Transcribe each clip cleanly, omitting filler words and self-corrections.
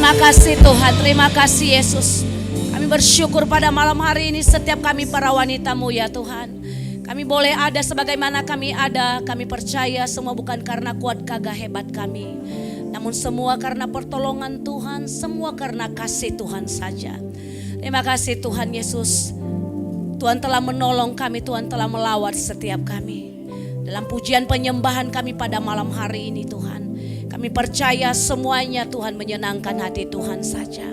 Terima kasih Tuhan, terima kasih Yesus. Kami bersyukur pada malam hari ini setiap kami para wanita-Mu ya Tuhan. Kami boleh ada sebagaimana kami ada. Kami percaya semua bukan karena kuat gagah hebat kami, namun semua karena pertolongan Tuhan, semua karena kasih Tuhan saja. Terima kasih Tuhan Yesus. Tuhan telah menolong kami, Tuhan telah melawat setiap kami. Dalam pujian penyembahan kami pada malam hari ini Tuhan, kami percaya semuanya Tuhan menyenangkan hati Tuhan saja.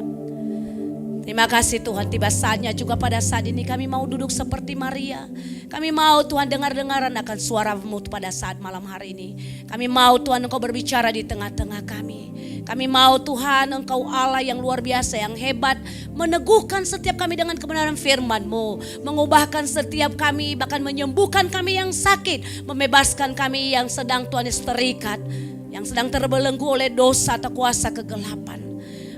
Terima kasih Tuhan, tiba saatnya juga pada saat ini kami mau duduk seperti Maria. Kami mau Tuhan dengar-dengaran akan suara-Mu pada saat malam hari ini. Kami mau Tuhan Engkau berbicara di tengah-tengah kami. Kami mau Tuhan Engkau Allah yang luar biasa, yang hebat, meneguhkan setiap kami dengan kebenaran firman-Mu. Mengubahkan setiap kami, bahkan menyembuhkan kami yang sakit. Membebaskan kami yang sedang Tuhan terikat, yang sedang terbelenggu oleh dosa atau kuasa kegelapan.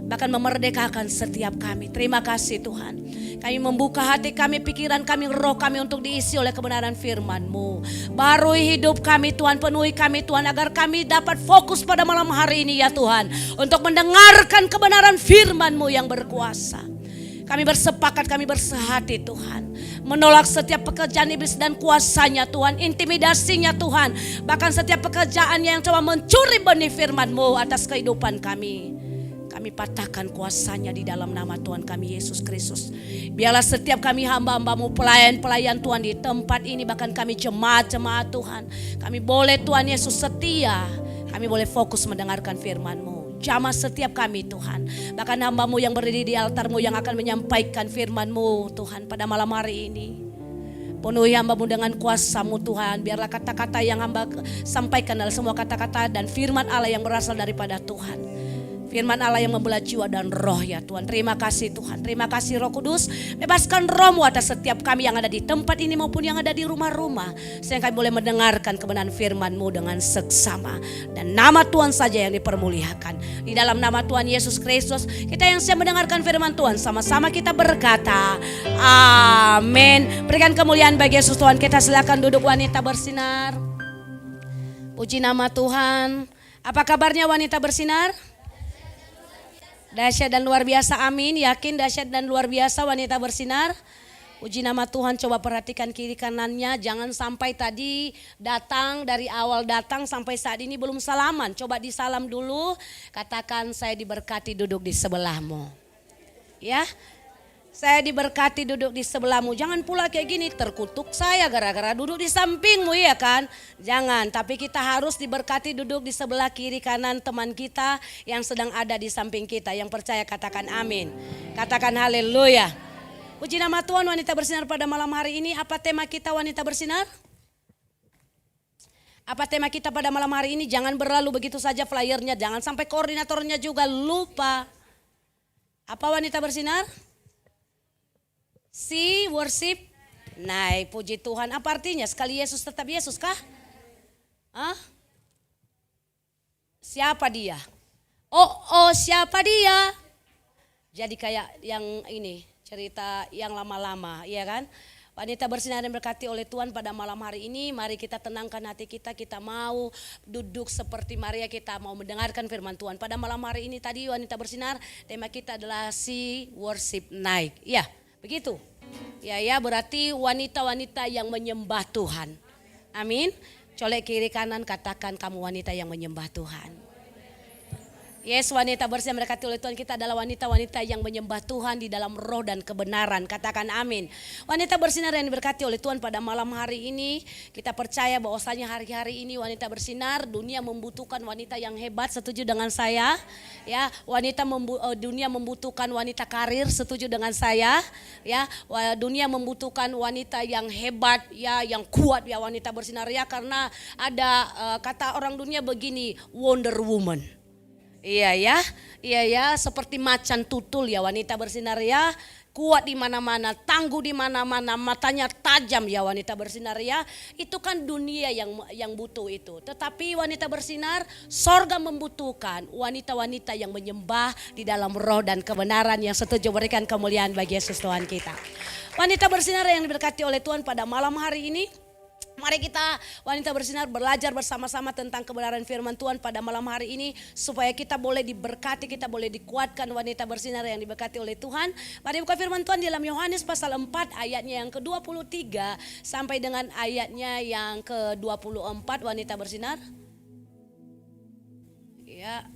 Bahkan memerdekakan setiap kami. Terima kasih Tuhan. Kami membuka hati kami, pikiran kami, roh kami untuk diisi oleh kebenaran firman-Mu. Barui hidup kami Tuhan, penuhi kami Tuhan, agar kami dapat fokus pada malam hari ini ya Tuhan, untuk mendengarkan kebenaran firman-Mu yang berkuasa. Kami bersepakat, kami bersehati Tuhan, menolak setiap pekerjaan iblis dan kuasanya Tuhan, intimidasinya Tuhan, bahkan setiap pekerjaannya yang coba mencuri benih firman-Mu atas kehidupan kami. Kami patahkan kuasanya di dalam nama Tuhan kami Yesus Kristus. Biarlah setiap kami hamba-hamba-Mu, pelayan-pelayan Tuhan di tempat ini, bahkan kami jemaat-jemaat Tuhan, kami boleh Tuhan Yesus setia, kami boleh fokus mendengarkan firman-Mu. Jamah setiap kami Tuhan, bahkan hamba-Mu yang berdiri di altar-Mu yang akan menyampaikan firman-Mu Tuhan pada malam hari ini. Penuhi hamba-Mu dengan kuasa-Mu Tuhan. Biarlah kata-kata yang hamba sampaikan adalah semua kata-kata dan firman Allah yang berasal daripada Tuhan. Firman Allah yang membelah jiwa dan roh ya Tuhan. Terima kasih Tuhan. Terima kasih Roh Kudus. Bebaskan roh-Mu atas setiap kami yang ada di tempat ini maupun yang ada di rumah-rumah. Sehingga kami boleh mendengarkan kebenaran firman-Mu dengan seksama. Dan nama Tuhan saja yang dipermuliakan. Di dalam nama Tuhan Yesus Kristus, kita yang siap mendengarkan firman Tuhan, sama-sama kita berkata amin. Berikan kemuliaan bagi Yesus Tuhan. Kita silakan duduk wanita bersinar. Puji nama Tuhan. Apa kabarnya wanita bersinar? Dahsyat dan luar biasa, amin. Yakin dahsyat dan luar biasa wanita bersinar. Puji nama Tuhan, coba perhatikan kiri kanannya. Jangan sampai tadi datang, dari awal datang sampai saat ini belum salaman. Coba disalam dulu, katakan saya diberkati duduk di sebelahmu. Ya, saya diberkati duduk di sebelahmu. Jangan pula kayak gini, terkutuk saya gara-gara duduk di sampingmu ya kan. Jangan, tapi kita harus diberkati duduk di sebelah kiri kanan teman kita yang sedang ada di samping kita. Yang percaya katakan amin. Katakan haleluya. Puji nama Tuhan, wanita bersinar pada malam hari ini. Apa tema kita wanita bersinar? Apa tema kita pada malam hari ini? Jangan berlalu begitu saja flyernya. Jangan sampai koordinatornya juga lupa. Apa wanita bersinar? Si worship night. Puji Tuhan. Apa artinya? Sekali Yesus tetap Yesus kah? Hah? Siapa dia? Oh siapa dia? Jadi kayak yang ini, cerita yang lama-lama, iya kan? Wanita bersinar dan berkati oleh Tuhan pada malam hari ini. Mari kita tenangkan hati kita. Kita mau duduk seperti Maria, kita mau mendengarkan firman Tuhan. Pada malam hari ini tadi wanita bersinar, tema kita adalah si worship night. Ya, begitu. Ya, berarti wanita-wanita yang menyembah Tuhan. Amin. Colek kiri kanan, katakan kamu wanita yang menyembah Tuhan. Yes, wanita bersih berkati oleh Tuhan, kita adalah wanita-wanita yang menyembah Tuhan di dalam roh dan kebenaran. Katakan amin. Wanita bersinar yang diberkati oleh Tuhan pada malam hari ini, kita percaya bahwasanya hari-hari ini wanita bersinar, dunia membutuhkan wanita yang hebat. Setuju dengan saya? Ya, dunia membutuhkan wanita karir. Setuju dengan saya? Ya, dunia membutuhkan wanita yang hebat, ya, yang kuat ya wanita bersinar ya, karena ada kata orang dunia begini, Wonder Woman. Iya ya, seperti macan tutul ya wanita bersinar ya, kuat di mana-mana, tangguh di mana-mana, matanya tajam ya wanita bersinar ya. Itu kan dunia yang butuh itu. Tetapi wanita bersinar, sorga membutuhkan wanita-wanita yang menyembah di dalam roh dan kebenaran. Yang setuju berikan kemuliaan bagi Yesus Tuhan kita. Wanita bersinar yang diberkati oleh Tuhan pada malam hari ini, Mari kita wanita bersinar belajar bersama-sama tentang kebenaran firman Tuhan pada malam hari ini. Supaya kita boleh diberkati, kita boleh dikuatkan wanita bersinar yang diberkati oleh Tuhan. Mari buka firman Tuhan dalam Yohanes pasal 4 ayatnya yang ke-23 sampai dengan ayatnya yang ke-24 wanita bersinar. Ya.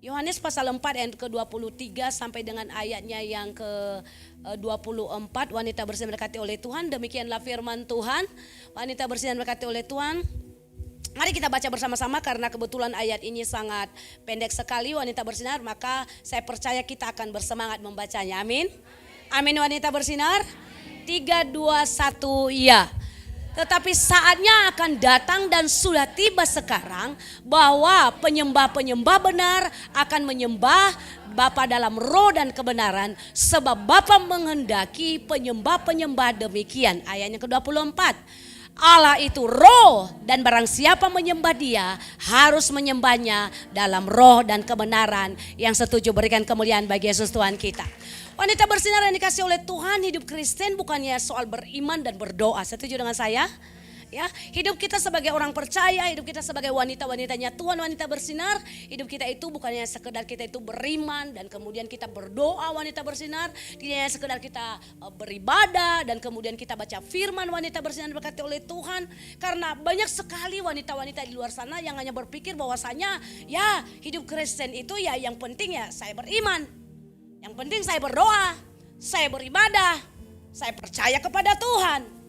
Yohanes pasal 4 ayat ke-23 sampai dengan ayatnya yang ke-24. Wanita bersinar diberkati oleh Tuhan. Demikianlah firman Tuhan. Wanita bersinar diberkati oleh Tuhan. Mari kita baca bersama-sama karena kebetulan ayat ini sangat pendek sekali wanita bersinar. Maka saya percaya kita akan bersemangat membacanya. Amin. Amin wanita bersinar. 3, 2, 1 ya. Tetapi saatnya akan datang dan sudah tiba sekarang bahwa penyembah-penyembah benar akan menyembah Bapa dalam roh dan kebenaran, sebab Bapa menghendaki penyembah-penyembah demikian. Ayatnya ke-24. Allah itu roh dan barang siapa menyembah dia harus menyembahnya dalam roh dan kebenaran. Yang setuju berikan kemuliaan bagi Yesus Tuhan kita. Wanita bersinar yang dikasih oleh Tuhan, hidup Kristen bukannya soal beriman dan berdoa. Setuju dengan saya? Ya, hidup kita sebagai orang percaya, hidup kita sebagai wanita-wanitanya Tuhan, wanita bersinar, hidup kita itu bukannya sekedar kita itu beriman dan kemudian kita berdoa wanita bersinar, tidak hanya sekedar kita beribadah dan kemudian kita baca firman wanita bersinar diberkati oleh Tuhan. Karena banyak sekali wanita-wanita di luar sana yang hanya berpikir bahwasanya ya hidup Kristen itu ya yang penting ya saya beriman. Yang penting saya berdoa, saya beribadah, saya percaya kepada Tuhan.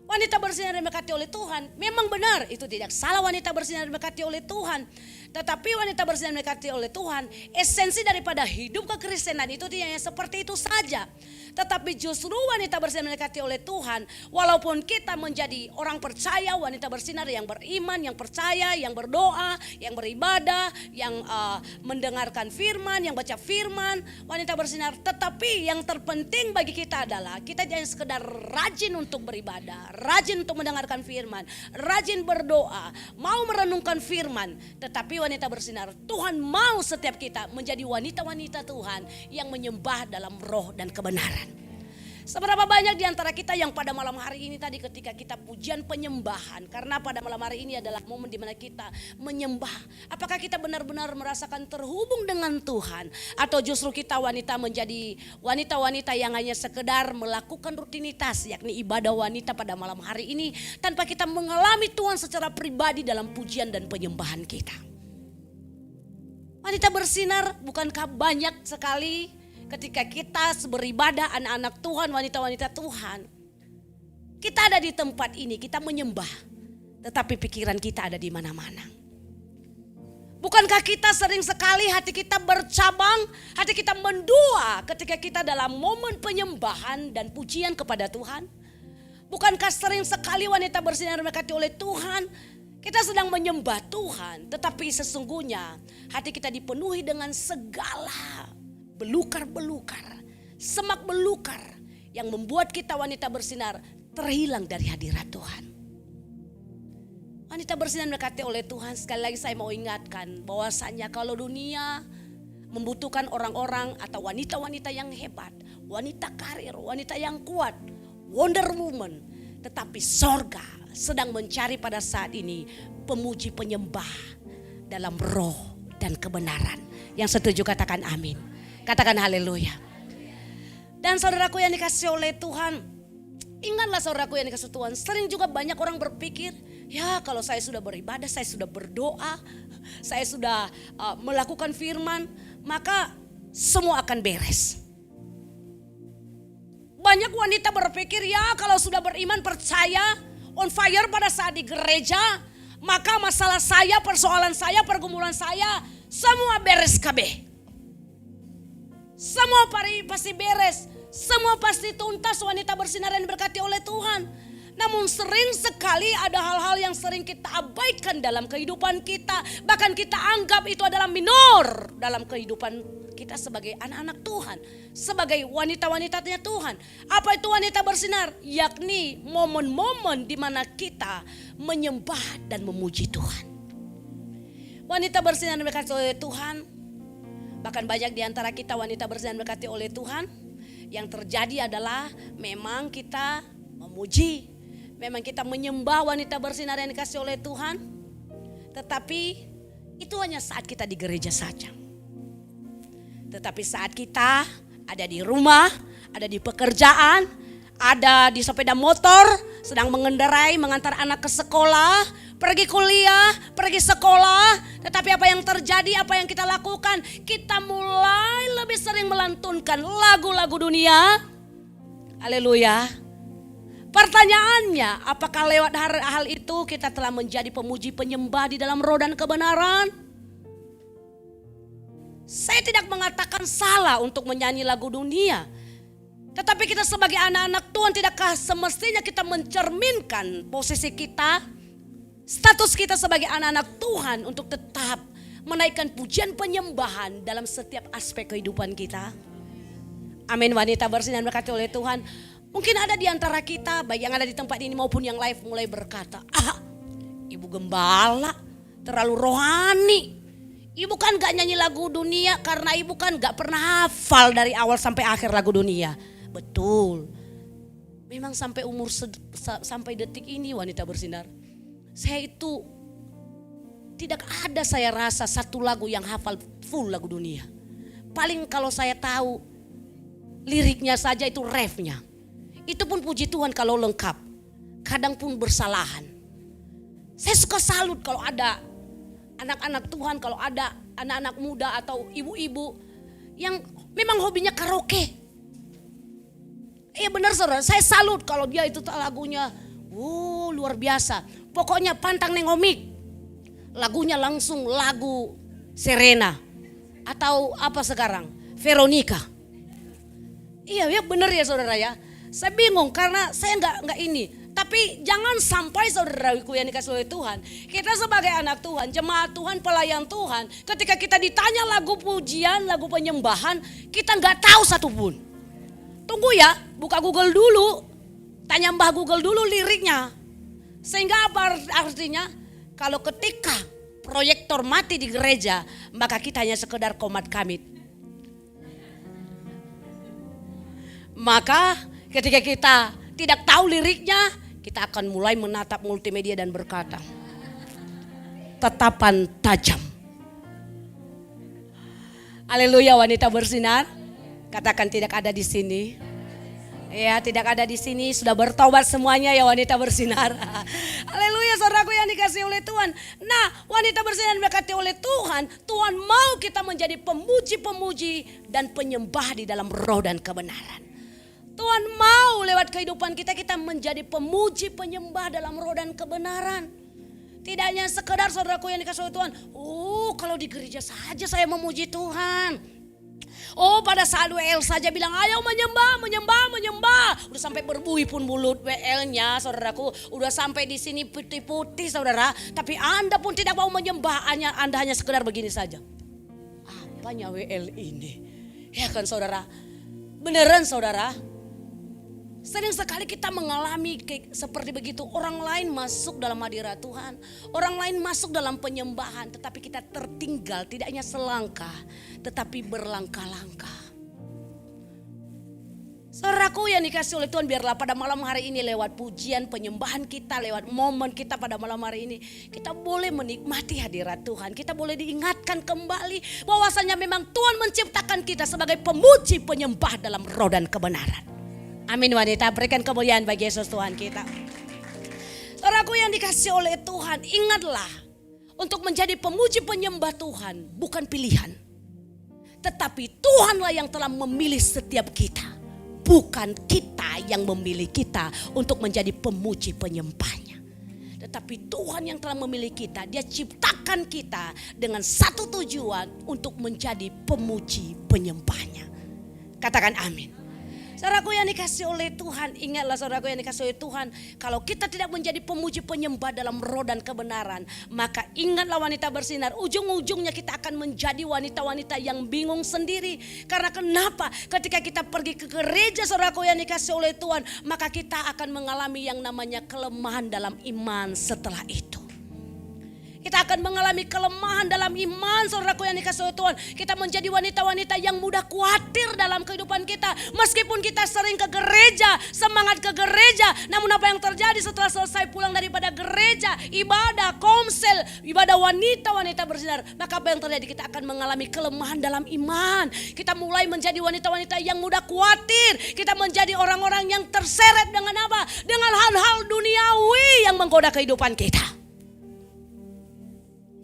Wanita bersinar diberkati oleh Tuhan, memang benar itu tidak salah wanita bersinar diberkati oleh Tuhan. Tetapi wanita bersinar diberkati oleh Tuhan, esensi daripada hidup kekristenan itu tidak hanya seperti itu saja. Tetapi justru wanita bersinar diberkati oleh Tuhan, walaupun kita menjadi orang percaya, wanita bersinar yang beriman, yang percaya, yang berdoa, yang beribadah, yang mendengarkan firman, yang baca firman, wanita bersinar. Tetapi yang terpenting bagi kita adalah kita jangan sekedar rajin untuk beribadah, rajin untuk mendengarkan firman, rajin berdoa, mau merenungkan firman. Tetapi wanita bersinar, Tuhan mau setiap kita menjadi wanita-wanita Tuhan yang menyembah dalam roh dan kebenaran. Seberapa banyak di antara kita yang pada malam hari ini tadi ketika kita pujian penyembahan, karena pada malam hari ini adalah momen di mana kita menyembah. Apakah kita benar-benar merasakan terhubung dengan Tuhan, atau justru kita wanita menjadi wanita-wanita yang hanya sekedar melakukan rutinitas, yakni ibadah wanita pada malam hari ini tanpa kita mengalami Tuhan secara pribadi dalam pujian dan penyembahan kita. Wanita bersinar, bukankah banyak sekali ketika kita beribadah anak-anak Tuhan, wanita-wanita Tuhan, kita ada di tempat ini, kita menyembah, tetapi pikiran kita ada di mana-mana. Bukankah kita sering sekali hati kita bercabang, hati kita mendua ketika kita dalam momen penyembahan dan pujian kepada Tuhan? Bukankah sering sekali wanita bersinar diberkati oleh Tuhan, kita sedang menyembah Tuhan, tetapi sesungguhnya hati kita dipenuhi dengan segala belukar-belukar, semak belukar yang membuat kita wanita bersinar terhilang dari hadirat Tuhan. Wanita bersinar diberkati oleh Tuhan, sekali lagi saya mau ingatkan bahwasanya kalau dunia membutuhkan orang-orang atau wanita-wanita yang hebat, wanita karir, wanita yang kuat, Wonder Woman, tetapi sorga sedang mencari pada saat ini pemuji penyembah dalam roh dan kebenaran. Yang setuju katakan amin. Katakan haleluya. Dan saudaraku yang dikasih oleh Tuhan, ingatlah saudaraku yang dikasih Tuhan, sering juga banyak orang berpikir, ya kalau saya sudah beribadah, saya sudah berdoa, saya sudah melakukan firman, maka semua akan beres. Banyak wanita berpikir, ya kalau sudah beriman, percaya, on fire pada saat di gereja, maka masalah saya, persoalan saya, pergumulan saya, semua beres kabeh. Semua pasti beres, semua pasti tuntas wanita bersinar dan diberkati oleh Tuhan. Namun sering sekali ada hal-hal yang sering kita abaikan dalam kehidupan kita. Bahkan kita anggap itu adalah minor dalam kehidupan kita sebagai anak-anak Tuhan, sebagai wanita-wanitanya Tuhan. Apa itu wanita bersinar? Yakni momen-momen di mana kita menyembah dan memuji Tuhan. Wanita bersinar dan diberkati oleh Tuhan. Bahkan banyak di antara kita wanita bersinar diberkati oleh Tuhan, yang terjadi adalah memang kita memuji, Memang kita menyembah wanita bersinar yang dikasih oleh Tuhan. Tetapi itu hanya saat kita di gereja saja. Tetapi saat kita ada di rumah, ada di pekerjaan, ada di sepeda motor, sedang mengendarai, mengantar anak ke sekolah, pergi kuliah, pergi sekolah. Tetapi apa yang terjadi, apa yang kita lakukan? Kita mulai lebih sering melantunkan lagu-lagu dunia. Haleluya. Pertanyaannya, apakah lewat hal itu kita telah menjadi pemuji penyembah di dalam roh dan kebenaran? Saya tidak mengatakan salah untuk menyanyi lagu dunia. Tetapi kita sebagai anak-anak Tuhan, tidakkah semestinya kita mencerminkan posisi kita, status kita sebagai anak-anak Tuhan untuk tetap menaikkan pujian penyembahan dalam setiap aspek kehidupan kita? Amin. Wanita bersinar berkati oleh Tuhan. Mungkin ada di antara kita, baik yang ada di tempat ini maupun yang live, mulai berkata, Ibu Gembala terlalu rohani. Ibu kan gak nyanyi lagu dunia karena ibu kan gak pernah hafal dari awal sampai akhir lagu dunia. Betul. Memang sampai umur sampai detik ini wanita bersinar, saya itu tidak ada saya rasa satu lagu yang hafal full lagu dunia. Paling kalau saya tahu liriknya saja itu refnya. Itu pun puji Tuhan kalau lengkap. Kadang pun bersalahan. Saya suka salut kalau ada anak-anak Tuhan, kalau ada anak-anak muda atau ibu-ibu yang memang hobinya karaoke. Iya benar saudara, saya salut kalau dia itu lagunya luar biasa. Pokoknya pantang nengomik. Lagunya langsung lagu Serena atau apa sekarang, Veronica. Iya benar ya saudara ya. Saya bingung karena saya nggak ini. Tapi jangan sampai saudaraku yang dikasih oleh Tuhan, kita sebagai anak Tuhan, jemaat Tuhan, pelayan Tuhan, ketika kita ditanya lagu pujian, lagu penyembahan, kita nggak tahu satupun. Tunggu ya, buka Google dulu, tanya Mbah Google dulu liriknya. Sehingga apa artinya? Kalau ketika proyektor mati di gereja, maka kita hanya sekedar komat kamit. Maka ketika kita tidak tahu liriknya, kita akan mulai menatap multimedia dan berkata, tatapan tajam. Haleluya wanita bersinar. Katakan tidak ada di sini. Ya tidak ada di sini, sudah bertobat semuanya ya wanita bersinar. Haleluya saudaraku yang dikasih oleh Tuhan. Nah wanita bersinar berkati oleh Tuhan. Tuhan mau kita menjadi pemuji-pemuji dan penyembah di dalam roh dan kebenaran. Tuhan mau lewat kehidupan kita menjadi pemuji penyembah dalam roh dan kebenaran. Tidak hanya sekedar saudaraku yang dikasih oleh Tuhan. Kalau di gereja saja saya memuji Tuhan. Pada saat WL saja bilang ayo menyembah. Udah sampai berbuih pun mulut WL-nya saudaraku. Udah sampai di sini putih-putih saudara. Tapi Anda pun tidak mau menyembah. Anda hanya sekedar begini saja. Apanya WL ini? Ya kan saudara. Beneran saudara. Sering sekali kita mengalami seperti begitu. Orang lain masuk dalam hadirat Tuhan. Orang lain masuk dalam penyembahan. Tetapi kita tertinggal tidak hanya selangkah. Tetapi berlangkah-langkah. Saudaraku yang dikasih oleh Tuhan, biarlah pada malam hari ini lewat pujian penyembahan kita, lewat momen kita pada malam hari ini, kita boleh menikmati hadirat Tuhan. Kita boleh diingatkan kembali bahwasanya memang Tuhan menciptakan kita sebagai pemuji penyembah dalam roh dan kebenaran. Amin wanita, berikan kemuliaan bagi Yesus Tuhan kita. Saudaraku yang dikasih oleh Tuhan, ingatlah untuk menjadi pemuji penyembah Tuhan bukan pilihan. Tetapi Tuhanlah yang telah memilih setiap kita. Bukan kita yang memilih kita untuk menjadi pemuji penyembahnya. Tetapi Tuhan yang telah memilih kita, Dia ciptakan kita dengan satu tujuan untuk menjadi pemuji penyembahnya. Katakan amin. Saudaraku yang dikasih oleh Tuhan, ingatlah saudaraku yang dikasih oleh Tuhan, kalau kita tidak menjadi pemuji penyembah dalam roh dan kebenaran, maka ingatlah wanita bersinar, ujung-ujungnya kita akan menjadi wanita-wanita yang bingung sendiri. Karena kenapa? Ketika kita pergi ke gereja saudaraku yang dikasih oleh Tuhan, maka kita akan mengalami yang namanya kelemahan dalam iman setelah itu. Kita akan mengalami kelemahan dalam iman, saudaraku yang dikasihi oleh Tuhan. Kita menjadi wanita-wanita yang mudah khawatir dalam kehidupan kita. Meskipun kita sering ke gereja, semangat ke gereja, namun apa yang terjadi setelah selesai pulang daripada gereja, ibadah, komsel, ibadah wanita-wanita bersinar, maka apa yang terjadi? Kita akan mengalami kelemahan dalam iman. Kita mulai menjadi wanita-wanita yang mudah khawatir. Kita menjadi orang-orang yang terseret dengan apa? Dengan hal-hal duniawi yang menggoda kehidupan kita.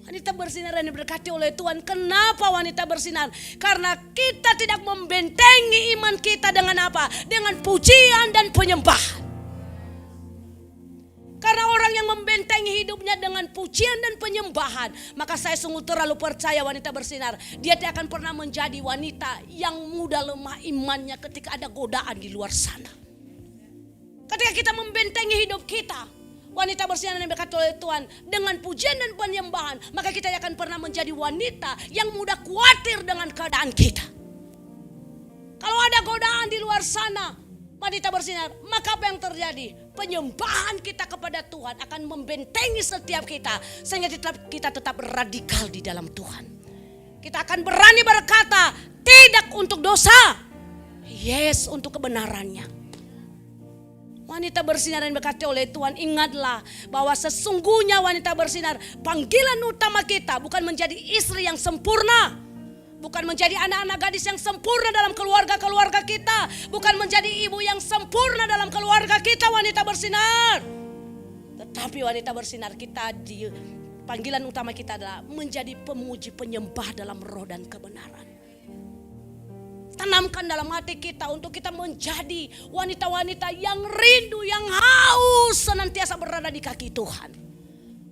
Wanita bersinar yang diberkati oleh Tuhan. Kenapa wanita bersinar? Karena kita tidak membentengi iman kita dengan apa? Dengan pujian dan penyembahan. Karena orang yang membentengi hidupnya dengan pujian dan penyembahan, maka saya sungguh terlalu percaya wanita bersinar, dia tidak akan pernah menjadi wanita yang mudah lemah imannya ketika ada godaan di luar sana. Ketika kita membentengi hidup kita, wanita bersinar yang diberkati oleh Tuhan dengan pujian dan penyembahan, maka kita akan pernah menjadi wanita yang mudah khawatir dengan keadaan kita. Kalau ada godaan di luar sana, wanita bersinar, maka apa yang terjadi? Penyembahan kita kepada Tuhan akan membentengi setiap kita, sehingga kita tetap radikal di dalam Tuhan. Kita akan berani berkata, tidak untuk dosa, yes untuk kebenarannya. Wanita bersinar yang diberkati oleh Tuhan, ingatlah bahwa sesungguhnya wanita bersinar, panggilan utama kita bukan menjadi istri yang sempurna, bukan menjadi anak-anak gadis yang sempurna dalam keluarga-keluarga kita, bukan menjadi ibu yang sempurna dalam keluarga kita, wanita bersinar. Tetapi wanita bersinar, kita di panggilan utama kita adalah menjadi pemuji penyembah dalam roh dan kebenaran. Tanamkan dalam hati kita untuk kita menjadi wanita-wanita yang rindu, yang haus senantiasa berada di kaki Tuhan.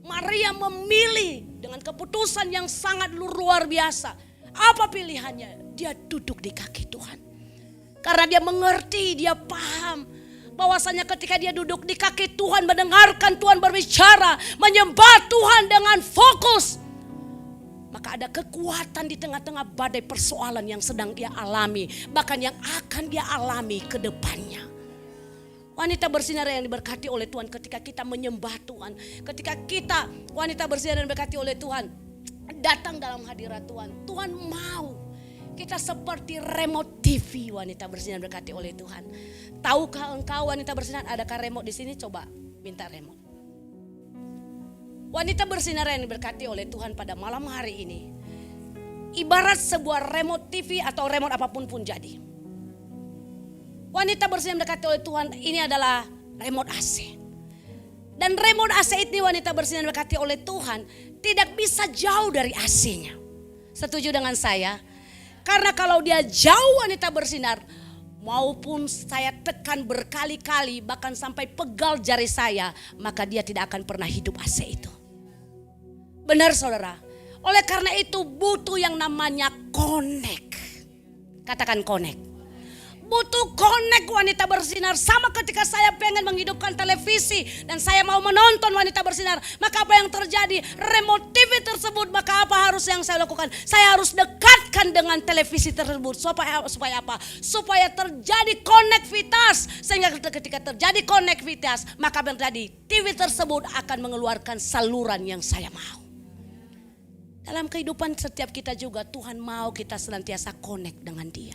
Maria memilih dengan keputusan yang sangat luar biasa. Apa pilihannya? Dia duduk di kaki Tuhan. Karena dia mengerti, dia paham bahwasanya ketika dia duduk di kaki Tuhan, mendengarkan Tuhan berbicara, menyembah Tuhan dengan fokus, maka ada kekuatan di tengah-tengah badai persoalan yang sedang dia alami, bahkan yang akan dia alami ke depannya. Wanita bersinar yang diberkati oleh Tuhan, ketika kita menyembah Tuhan, ketika kita wanita bersinar yang diberkati oleh Tuhan, datang dalam hadirat Tuhan, Tuhan mau kita seperti remote TV. Wanita bersinar yang diberkati oleh Tuhan. Tahukah engkau wanita bersinar, adakah remote di sini? Coba minta remote. Wanita bersinar yang diberkati oleh Tuhan pada malam hari ini, ibarat sebuah remote TV atau remote apapun pun jadi. Wanita bersinar yang diberkati oleh Tuhan, ini adalah remote AC. Dan remote AC ini, wanita bersinar yang diberkati oleh Tuhan, tidak bisa jauh dari AC-nya. Setuju dengan saya? Karena kalau dia jauh wanita bersinar, maupun saya tekan berkali-kali, bahkan sampai pegal jari saya, maka dia tidak akan pernah hidup AC itu. Benar saudara. Oleh karena itu butuh yang namanya connect. Katakan connect. Butuh connect wanita bersinar. Sama ketika saya pengen menghidupkan televisi dan saya mau menonton wanita bersinar, maka apa yang terjadi? Remote TV tersebut, maka apa harus yang saya lakukan? Saya harus dekatkan dengan televisi tersebut. Supaya apa? Supaya terjadi konektivitas. Sehingga ketika terjadi konektivitas, maka apa yang terjadi? TV tersebut akan mengeluarkan saluran yang saya mau. Dalam kehidupan setiap kita juga Tuhan mau kita senantiasa connect dengan Dia.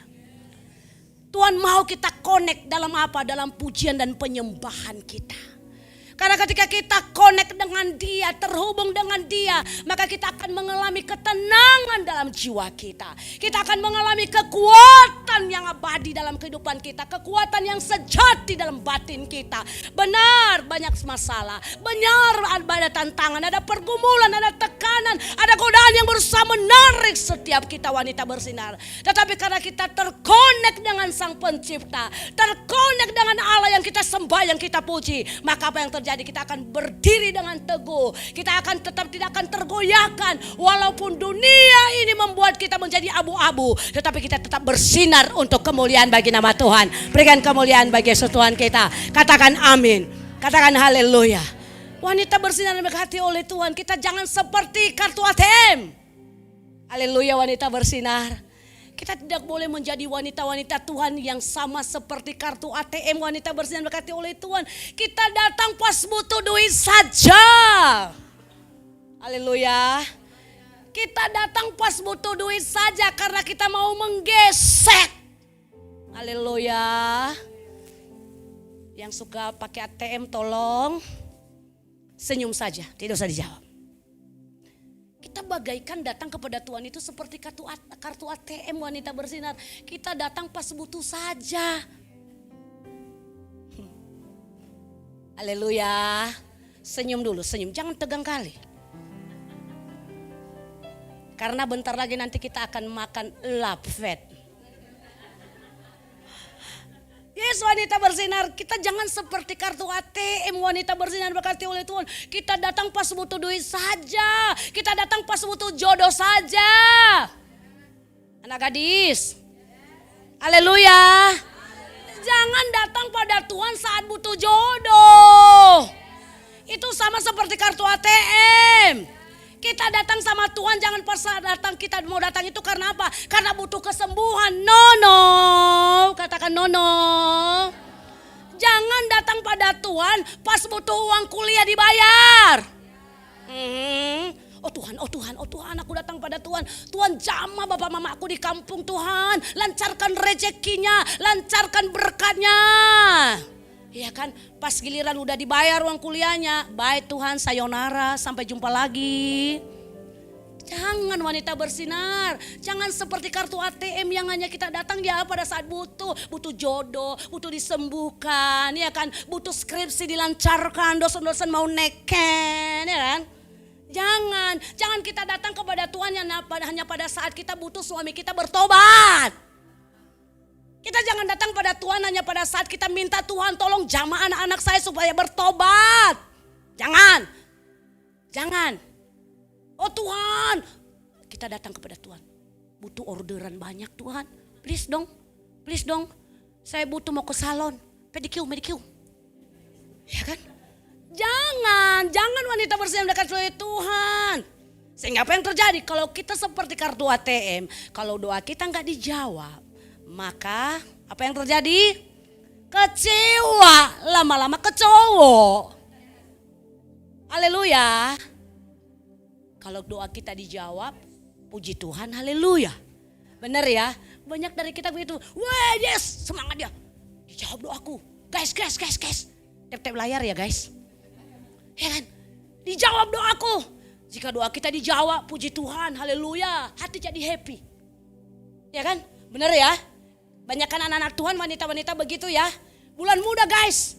Tuhan mau kita connect dalam apa? Dalam pujian dan penyembahan kita. Karena ketika kita connect dengan Dia, terhubung dengan Dia, maka kita akan mengalami ketenangan dalam jiwa kita. Kita akan mengalami kekuatan yang abadi dalam kehidupan kita. Kekuatan yang sejati dalam batin kita. Benar banyak masalah. Benar ada tantangan, ada pergumulan, ada tekanan, ada godaan yang berusaha menarik setiap kita wanita bersinar. Tetapi karena kita terconnect dengan Sang Pencipta, terconnect dengan Allah yang kita sembah, yang kita puji, maka apa yang terjadi? Kita akan berdiri dengan teguh. Kita akan tetap tidak akan tergoyahkan. Walaupun dunia ini membuat kita menjadi abu-abu, tetapi kita tetap bersinar untuk kemuliaan bagi nama Tuhan. Berikan kemuliaan bagi Yesus Tuhan kita. Katakan amin. Katakan haleluya. Wanita bersinar yang diberkati oleh Tuhan, kita jangan seperti kartu ATM. Haleluya, wanita bersinar. Kita tidak boleh menjadi wanita-wanita Tuhan yang sama seperti kartu ATM. Wanita bersinar berkati oleh Tuhan, kita datang pas butuh duit saja. Haleluya. Kita datang pas butuh duit saja karena kita mau menggesek. Haleluya. Yang suka pakai ATM tolong senyum saja, tidak usah dijawab. Kita bagaikan datang kepada Tuhan itu seperti kartu ATM wanita bersinar. Kita datang pas butuh saja. Haleluya. Senyum dulu, senyum. Jangan tegang kali. Karena bentar lagi nanti kita akan makan lapvet. Yes, wanita bersinar, kita jangan seperti kartu ATM wanita bersinar berkati oleh Tuhan. Kita datang pas butuh duit saja. Kita datang pas butuh jodoh saja. Anak gadis. Haleluya. Jangan datang pada Tuhan saat butuh jodoh. Itu sama seperti kartu ATM. Kita datang sama Tuhan jangan pas saat datang kita mau datang itu karena apa? Karena butuh kesembuhan. No. Katakan no. Jangan datang pada Tuhan pas butuh uang kuliah dibayar. Oh Tuhan, aku datang pada Tuhan. Tuhan jamah bapak mama aku di kampung Tuhan. Lancarkan rezekinya, lancarkan berkatnya. Iya kan, pas giliran udah dibayar uang kuliahnya, baik Tuhan, sayonara, sampai jumpa lagi. Jangan wanita bersinar, jangan seperti kartu ATM yang hanya kita datang ya pada saat butuh jodoh, butuh disembuhkan, ya kan, butuh skripsi dilancarkan, dosen-dosen mau neken, ya kan. Jangan kita datang kepada Tuhan yang hanya pada saat kita butuh suami kita bertobat. Kita jangan datang pada Tuhan hanya pada saat kita minta Tuhan tolong jamah anak-anak saya supaya bertobat. Jangan. Oh Tuhan, kita datang kepada Tuhan. Butuh orderan banyak Tuhan. Please dong. Saya butuh mau ke salon, pedicure. Ya kan? Jangan wanita bersih yang dekat oleh Tuhan. Sehingga apa yang terjadi kalau kita seperti kartu ATM, kalau doa kita nggak dijawab, maka apa yang terjadi? Kecewa, lama-lama kecowok. Haleluya. Kalau doa kita dijawab, puji Tuhan, haleluya. Benar ya? Banyak dari kita begitu. Wah yes, semangat dia. Dijawab doaku. Guys. Tap layar ya guys. Ya kan? Dijawab doaku. Jika doa kita dijawab, puji Tuhan, haleluya. Hati jadi happy. Ya kan? Benar ya? Banyak kan anak-anak Tuhan, wanita-wanita begitu ya. Bulan muda guys.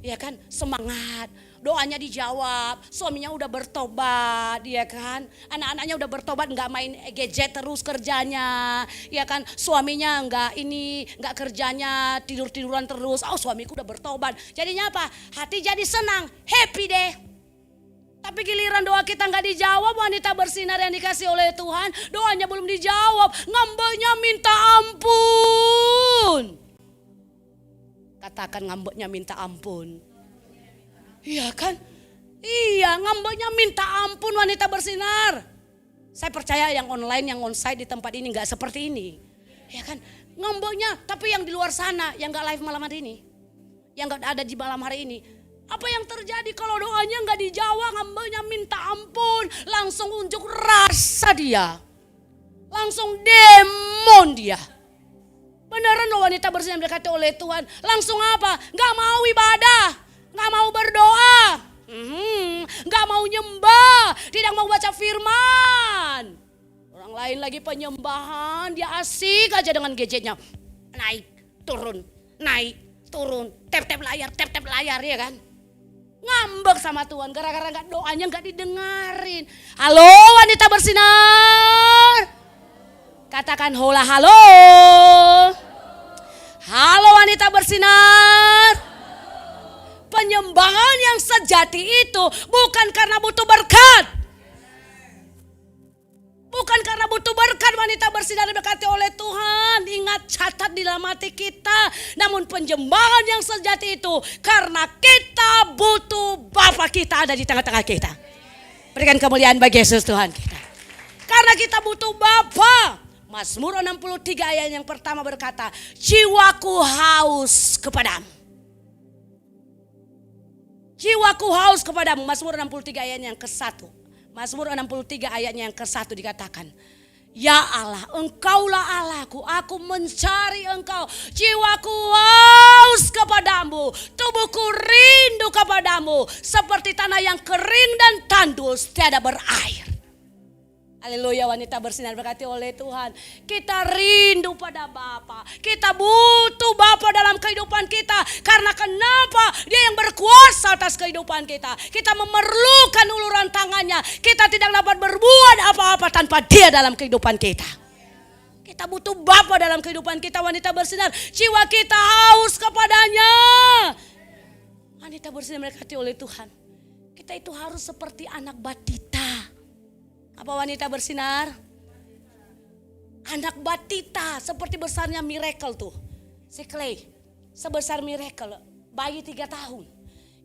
Ya kan, semangat. Doanya dijawab, suaminya udah bertobat, ya kan. Anak-anaknya udah bertobat, nggak main gadget terus kerjanya, ya kan. Suaminya nggak kerjanya tiduran terus. Oh suamiku udah bertobat. Jadinya apa? Hati jadi senang, happy deh. Tapi giliran doa kita nggak dijawab, wanita bersinar yang dikasih oleh Tuhan, doanya belum dijawab, ngambeknya minta ampun. Katakan ngambeknya minta ampun. Iya kan? Iya, ngambeknya minta ampun wanita bersinar. Saya percaya yang online, yang onsite di tempat ini nggak seperti ini. Ya kan? Ngambeknya, tapi yang di luar sana, yang nggak live malam hari ini, yang nggak ada di malam hari ini. Apa yang terjadi kalau doanya nggak dijawab, ngambeknya minta ampun, langsung unjuk rasa dia, langsung demon dia. Beneran loh wanita bersinar berkati oleh Tuhan, langsung apa? Nggak mau ibadah, nggak mau berdoa, nggak mau nyembah, tidak mau baca firman. Orang lain lagi penyembahan, dia asik aja dengan gadgetnya, naik turun, tap layar ya kan. Ngambek sama Tuhan gara-gara doanya nggak didengarin. Halo wanita bersinar, katakan hola halo. Halo wanita bersinar. Penyembahan yang sejati itu bukan karena butuh berkat. Bukan karena butuh berkat wanita bersinar berkati oleh Tuhan. Ingat, catat di dalam hati kita. Namun penyembahan yang sejati itu karena kita butuh Bapa kita ada di tengah-tengah kita. Berikan kemuliaan bagi Yesus Tuhan kita. Karena kita butuh Bapa. Mazmur 63 ayat yang pertama berkata, jiwaku haus kepadamu. Jiwaku haus kepadamu. Mazmur 63 ayatnya yang ke-1. Mazmur 63 ayatnya yang ke-1 dikatakan, ya Allah, engkaulah Allahku, aku mencari engkau. Jiwaku haus kepadamu, tubuhku rindu kepadamu. Seperti tanah yang kering dan tandus, tiada berair. Haleluya, wanita bersinar berkati oleh Tuhan. Kita rindu pada Bapa. Kita butuh Bapa dalam kehidupan kita. Karena kenapa? Dia yang berkuasa atas kehidupan kita. Kita memerlukan uluran tangannya. Kita tidak dapat berbuat apa-apa tanpa Dia dalam kehidupan kita. Kita butuh Bapa dalam kehidupan kita, wanita bersinar. Jiwa kita haus kepadanya. Wanita bersinar berkati oleh Tuhan. Kita itu harus seperti anak batita. Apa wanita bersinar? Anak batita seperti besarnya Miracle tuh. Si Clay sebesar Miracle, bayi 3 tahun.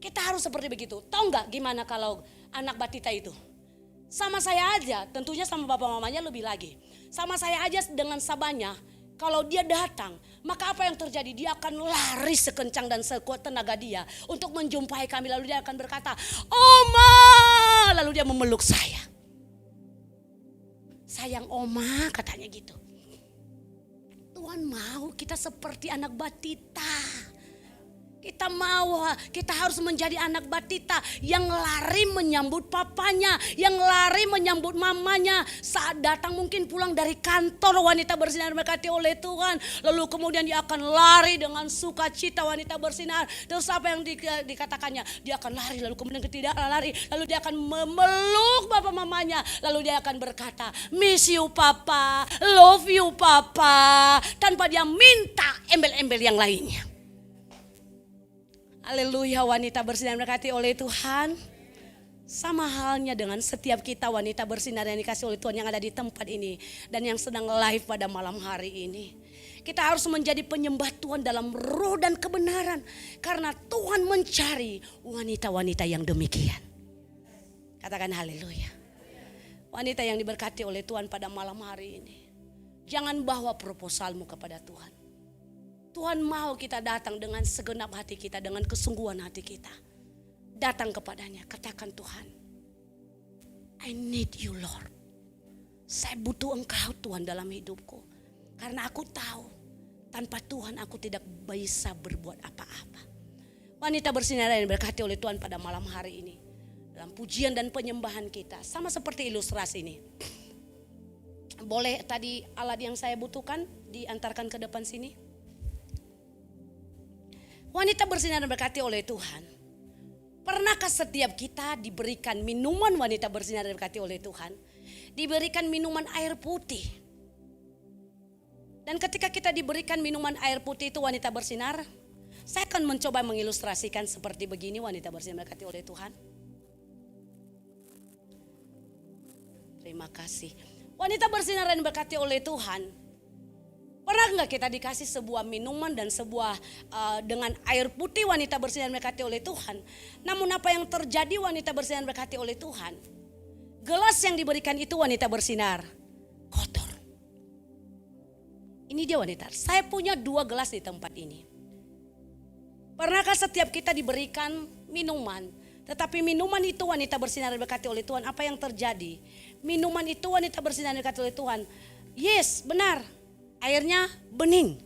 Kita harus seperti begitu. Tahu nggak gimana kalau anak batita itu? Sama saya aja, tentunya sama bapak mamanya lebih lagi. Sama saya aja dengan Sabanya, kalau dia datang, maka apa yang terjadi? Dia akan lari sekencang dan sekuat tenaga dia untuk menjumpai kami. Lalu dia akan berkata, Oma, lalu dia memeluk saya. Sayang Oma, katanya gitu. Tuhan mau kita seperti anak batita. Kita mau, kita harus menjadi anak batita yang lari menyambut papanya, yang lari menyambut mamanya. Saat datang mungkin pulang dari kantor, wanita bersinar berkati oleh Tuhan. Lalu kemudian dia akan lari dengan sukacita, wanita bersinar. Terus apa yang dikatakannya? Dia akan lari, lalu kemudian tidak lari. Lalu dia akan memeluk papa mamanya. Lalu dia akan berkata, miss you papa, love you papa. Tanpa dia minta embel-embel yang lainnya. Haleluya, wanita bersinar berkati oleh Tuhan. Sama halnya dengan setiap kita wanita bersinar yang dikasih oleh Tuhan yang ada di tempat ini. Dan yang sedang live pada malam hari ini. Kita harus menjadi penyembah Tuhan dalam roh dan kebenaran. Karena Tuhan mencari wanita-wanita yang demikian. Katakan haleluya. Wanita yang diberkati oleh Tuhan pada malam hari ini. Jangan bawa proposalmu kepada Tuhan. Tuhan mau kita datang dengan segenap hati kita, dengan kesungguhan hati kita. Datang kepadanya, katakan Tuhan, I need you Lord. Saya butuh engkau Tuhan dalam hidupku. Karena aku tahu, tanpa Tuhan aku tidak bisa berbuat apa-apa. Wanita bersinar yang diberkati oleh Tuhan pada malam hari ini. Dalam pujian dan penyembahan kita, sama seperti ilustrasi ini. Boleh tadi alat yang saya butuhkan diantarkan ke depan sini? Wanita bersinar dan berkati oleh Tuhan. Pernahkah setiap kita diberikan minuman wanita bersinar dan berkati oleh Tuhan? Diberikan minuman air putih. Dan ketika kita diberikan minuman air putih itu wanita bersinar, saya akan mencoba mengilustrasikan seperti begini wanita bersinar dan berkati oleh Tuhan. Terima kasih. Wanita bersinar dan berkati oleh Tuhan. Pernah enggak kita dikasih sebuah minuman dan sebuah dengan air putih wanita bersinar dan berkati oleh Tuhan. Namun apa yang terjadi wanita bersinar dan berkati oleh Tuhan? Gelas yang diberikan itu wanita bersinar kotor. Ini dia wanita. Saya punya 2 gelas di tempat ini. Pernahkah setiap kita diberikan minuman, tetapi minuman itu wanita bersinar dan berkati oleh Tuhan, apa yang terjadi? Minuman itu wanita bersinar dan berkati oleh Tuhan. Yes, benar. Airnya bening,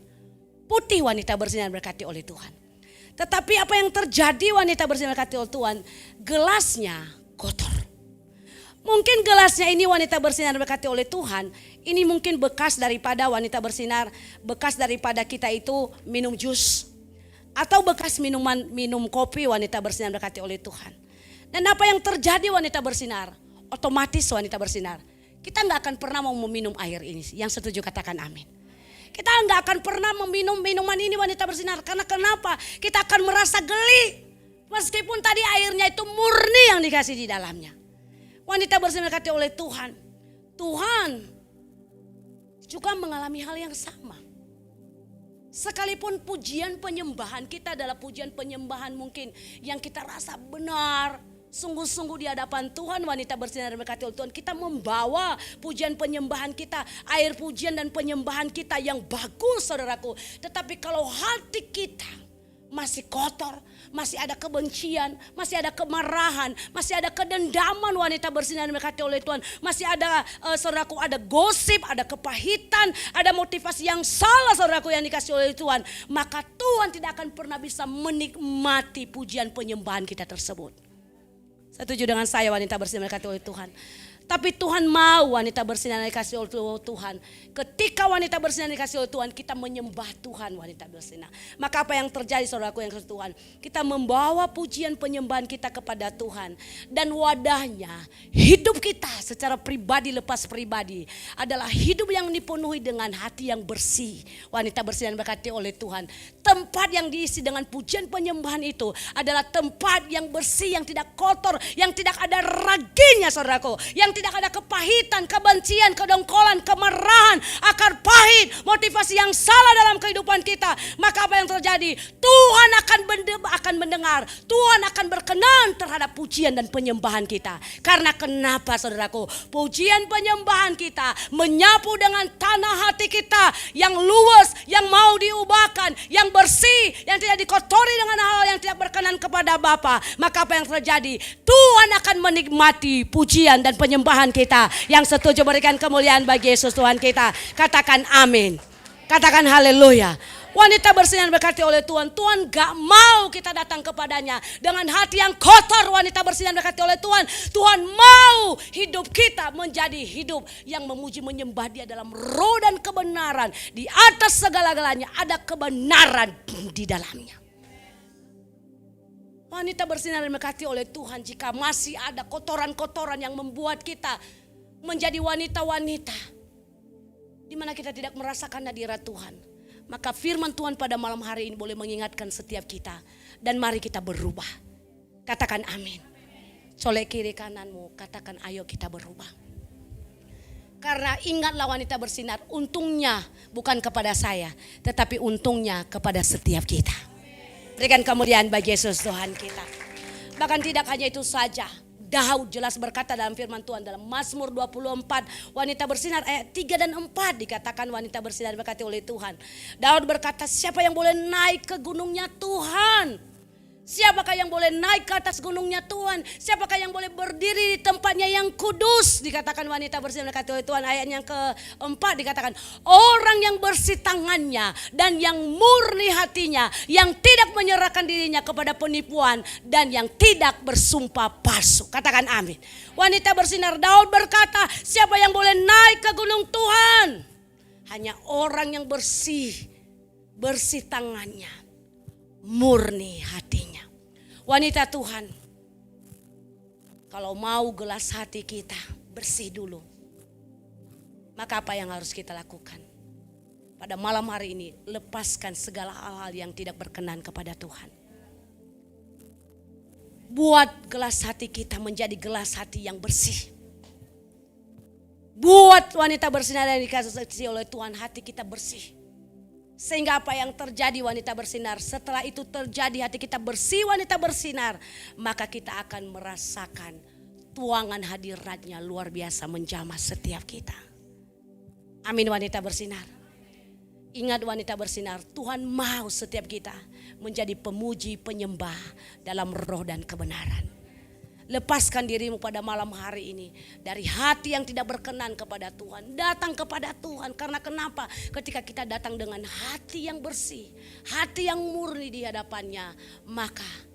putih wanita bersinar berkati oleh Tuhan. Tetapi apa yang terjadi wanita bersinar berkati oleh Tuhan? Gelasnya kotor. Mungkin gelasnya ini wanita bersinar berkati oleh Tuhan. Ini mungkin bekas daripada wanita bersinar, bekas daripada kita itu minum jus. Atau bekas minum kopi wanita bersinar berkati oleh Tuhan. Dan apa yang terjadi wanita bersinar? Otomatis wanita bersinar. Kita gak akan pernah mau meminum air ini. Yang setuju katakan amin. Kita nggak akan pernah meminum minuman ini wanita bersinar. Karena kenapa? Kita akan merasa geli. Meskipun tadi airnya itu murni yang dikasih di dalamnya. Wanita bersinar berkati oleh Tuhan. Tuhan juga mengalami hal yang sama. Sekalipun pujian penyembahan kita adalah pujian penyembahan mungkin yang kita rasa benar. Sungguh-sungguh di hadapan Tuhan wanita bersinar dan berkati oleh Tuhan. Kita membawa pujian penyembahan kita. Air pujian dan penyembahan kita yang bagus saudaraku. Tetapi kalau hati kita masih kotor, masih ada kebencian, masih ada kemarahan, masih ada kedendaman wanita bersinar diberkati oleh Tuhan. Masih ada saudaraku, ada gosip, ada kepahitan, ada motivasi yang salah saudaraku yang dikasih oleh Tuhan. Maka Tuhan tidak akan pernah bisa menikmati pujian penyembahan kita tersebut. Setuju dengan saya wanita bersinar diberkati oleh Tuhan. Tapi Tuhan mau wanita bersinar dikasih oleh Tuhan. Ketika wanita bersinar dikasih oleh Tuhan, kita menyembah Tuhan wanita bersinar. Maka apa yang terjadi saudaraku yang kasih Tuhan? Kita membawa pujian penyembahan kita kepada Tuhan. Dan wadahnya hidup kita secara pribadi lepas pribadi adalah hidup yang dipenuhi dengan hati yang bersih. Wanita bersinar diberkati oleh Tuhan. Tempat yang diisi dengan pujian penyembahan itu adalah tempat yang bersih, yang tidak kotor, yang tidak ada raginya saudaraku. Yang tidak ada kepahitan, kebencian, kedongkolan, kemarahan, akar pahit, motivasi yang salah dalam kehidupan kita. Maka apa yang terjadi? Tuhan akan mendengar, Tuhan akan berkenan terhadap pujian dan penyembahan kita. Karena kenapa saudaraku? Pujian penyembahan kita menyapu dengan tanah hati kita yang luas, yang mau diubahkan, yang bersih, yang tidak dikotori dengan hal yang tidak berkenan kepada Bapa. Maka apa yang terjadi? Tuhan akan menikmati pujian dan penyembahan kita. Yang setuju berikan kemuliaan bagi Yesus Tuhan kita. Katakan amin. Katakan haleluya. Wanita bersinar diberkati oleh Tuhan. Tuhan gak mau kita datang kepadanya dengan hati yang kotor. Wanita bersinar diberkati oleh Tuhan. Tuhan mau hidup kita menjadi hidup yang memuji menyembah Dia dalam roh dan kebenaran. Di atas segala-galanya ada kebenaran di dalamnya. Wanita bersinar diberkati oleh Tuhan. Jika masih ada kotoran-kotoran yang membuat kita menjadi wanita-wanita di mana kita tidak merasakan hadirat Tuhan, maka firman Tuhan pada malam hari ini boleh mengingatkan setiap kita. Dan mari kita berubah. Katakan amin. Colek kiri kananmu, katakan ayo kita berubah. Karena ingatlah wanita bersinar, untungnya bukan kepada saya, tetapi untungnya kepada setiap kita. Berikan kemuliaan bagi Yesus Tuhan kita. Bahkan tidak hanya itu saja. Daud jelas berkata dalam firman Tuhan dalam Mazmur 24 wanita bersinar ayat 3 dan 4 dikatakan wanita bersinar diberkati oleh Tuhan. Daud berkata, siapa yang boleh naik ke gunungnya Tuhan? Siapakah yang boleh naik ke atas gunungnya Tuhan? Siapakah yang boleh berdiri di tempatnya yang kudus? Dikatakan wanita bersinar diberkati oleh Tuhan. Ayat yang keempat dikatakan, orang yang bersih tangannya dan yang murni hatinya, yang tidak menyerahkan dirinya kepada penipuan dan yang tidak bersumpah palsu. Katakan amin. Wanita bersinar, Daud berkata, siapa yang boleh naik ke gunung Tuhan? Hanya orang yang bersih tangannya, murni hatinya. Wanita Tuhan, kalau mau gelas hati kita bersih dulu, maka apa yang harus kita lakukan? Pada malam hari ini, lepaskan segala hal-hal yang tidak berkenan kepada Tuhan. Buat gelas hati kita menjadi gelas hati yang bersih. Buat wanita bersinar yang dikasih oleh Tuhan, hati kita bersih. Sehingga apa yang terjadi wanita bersinar, setelah itu terjadi hati kita bersih wanita bersinar, maka kita akan merasakan tuangan hadiratnya luar biasa menjamah setiap kita. Amin wanita bersinar. Ingat wanita bersinar, Tuhan mau setiap kita menjadi pemuji penyembah dalam roh dan kebenaran. Lepaskan dirimu pada malam hari ini dari hati yang tidak berkenan kepada Tuhan. Datang kepada Tuhan. Karena kenapa? Ketika kita datang dengan hati yang bersih, hati yang murni di hadapannya, maka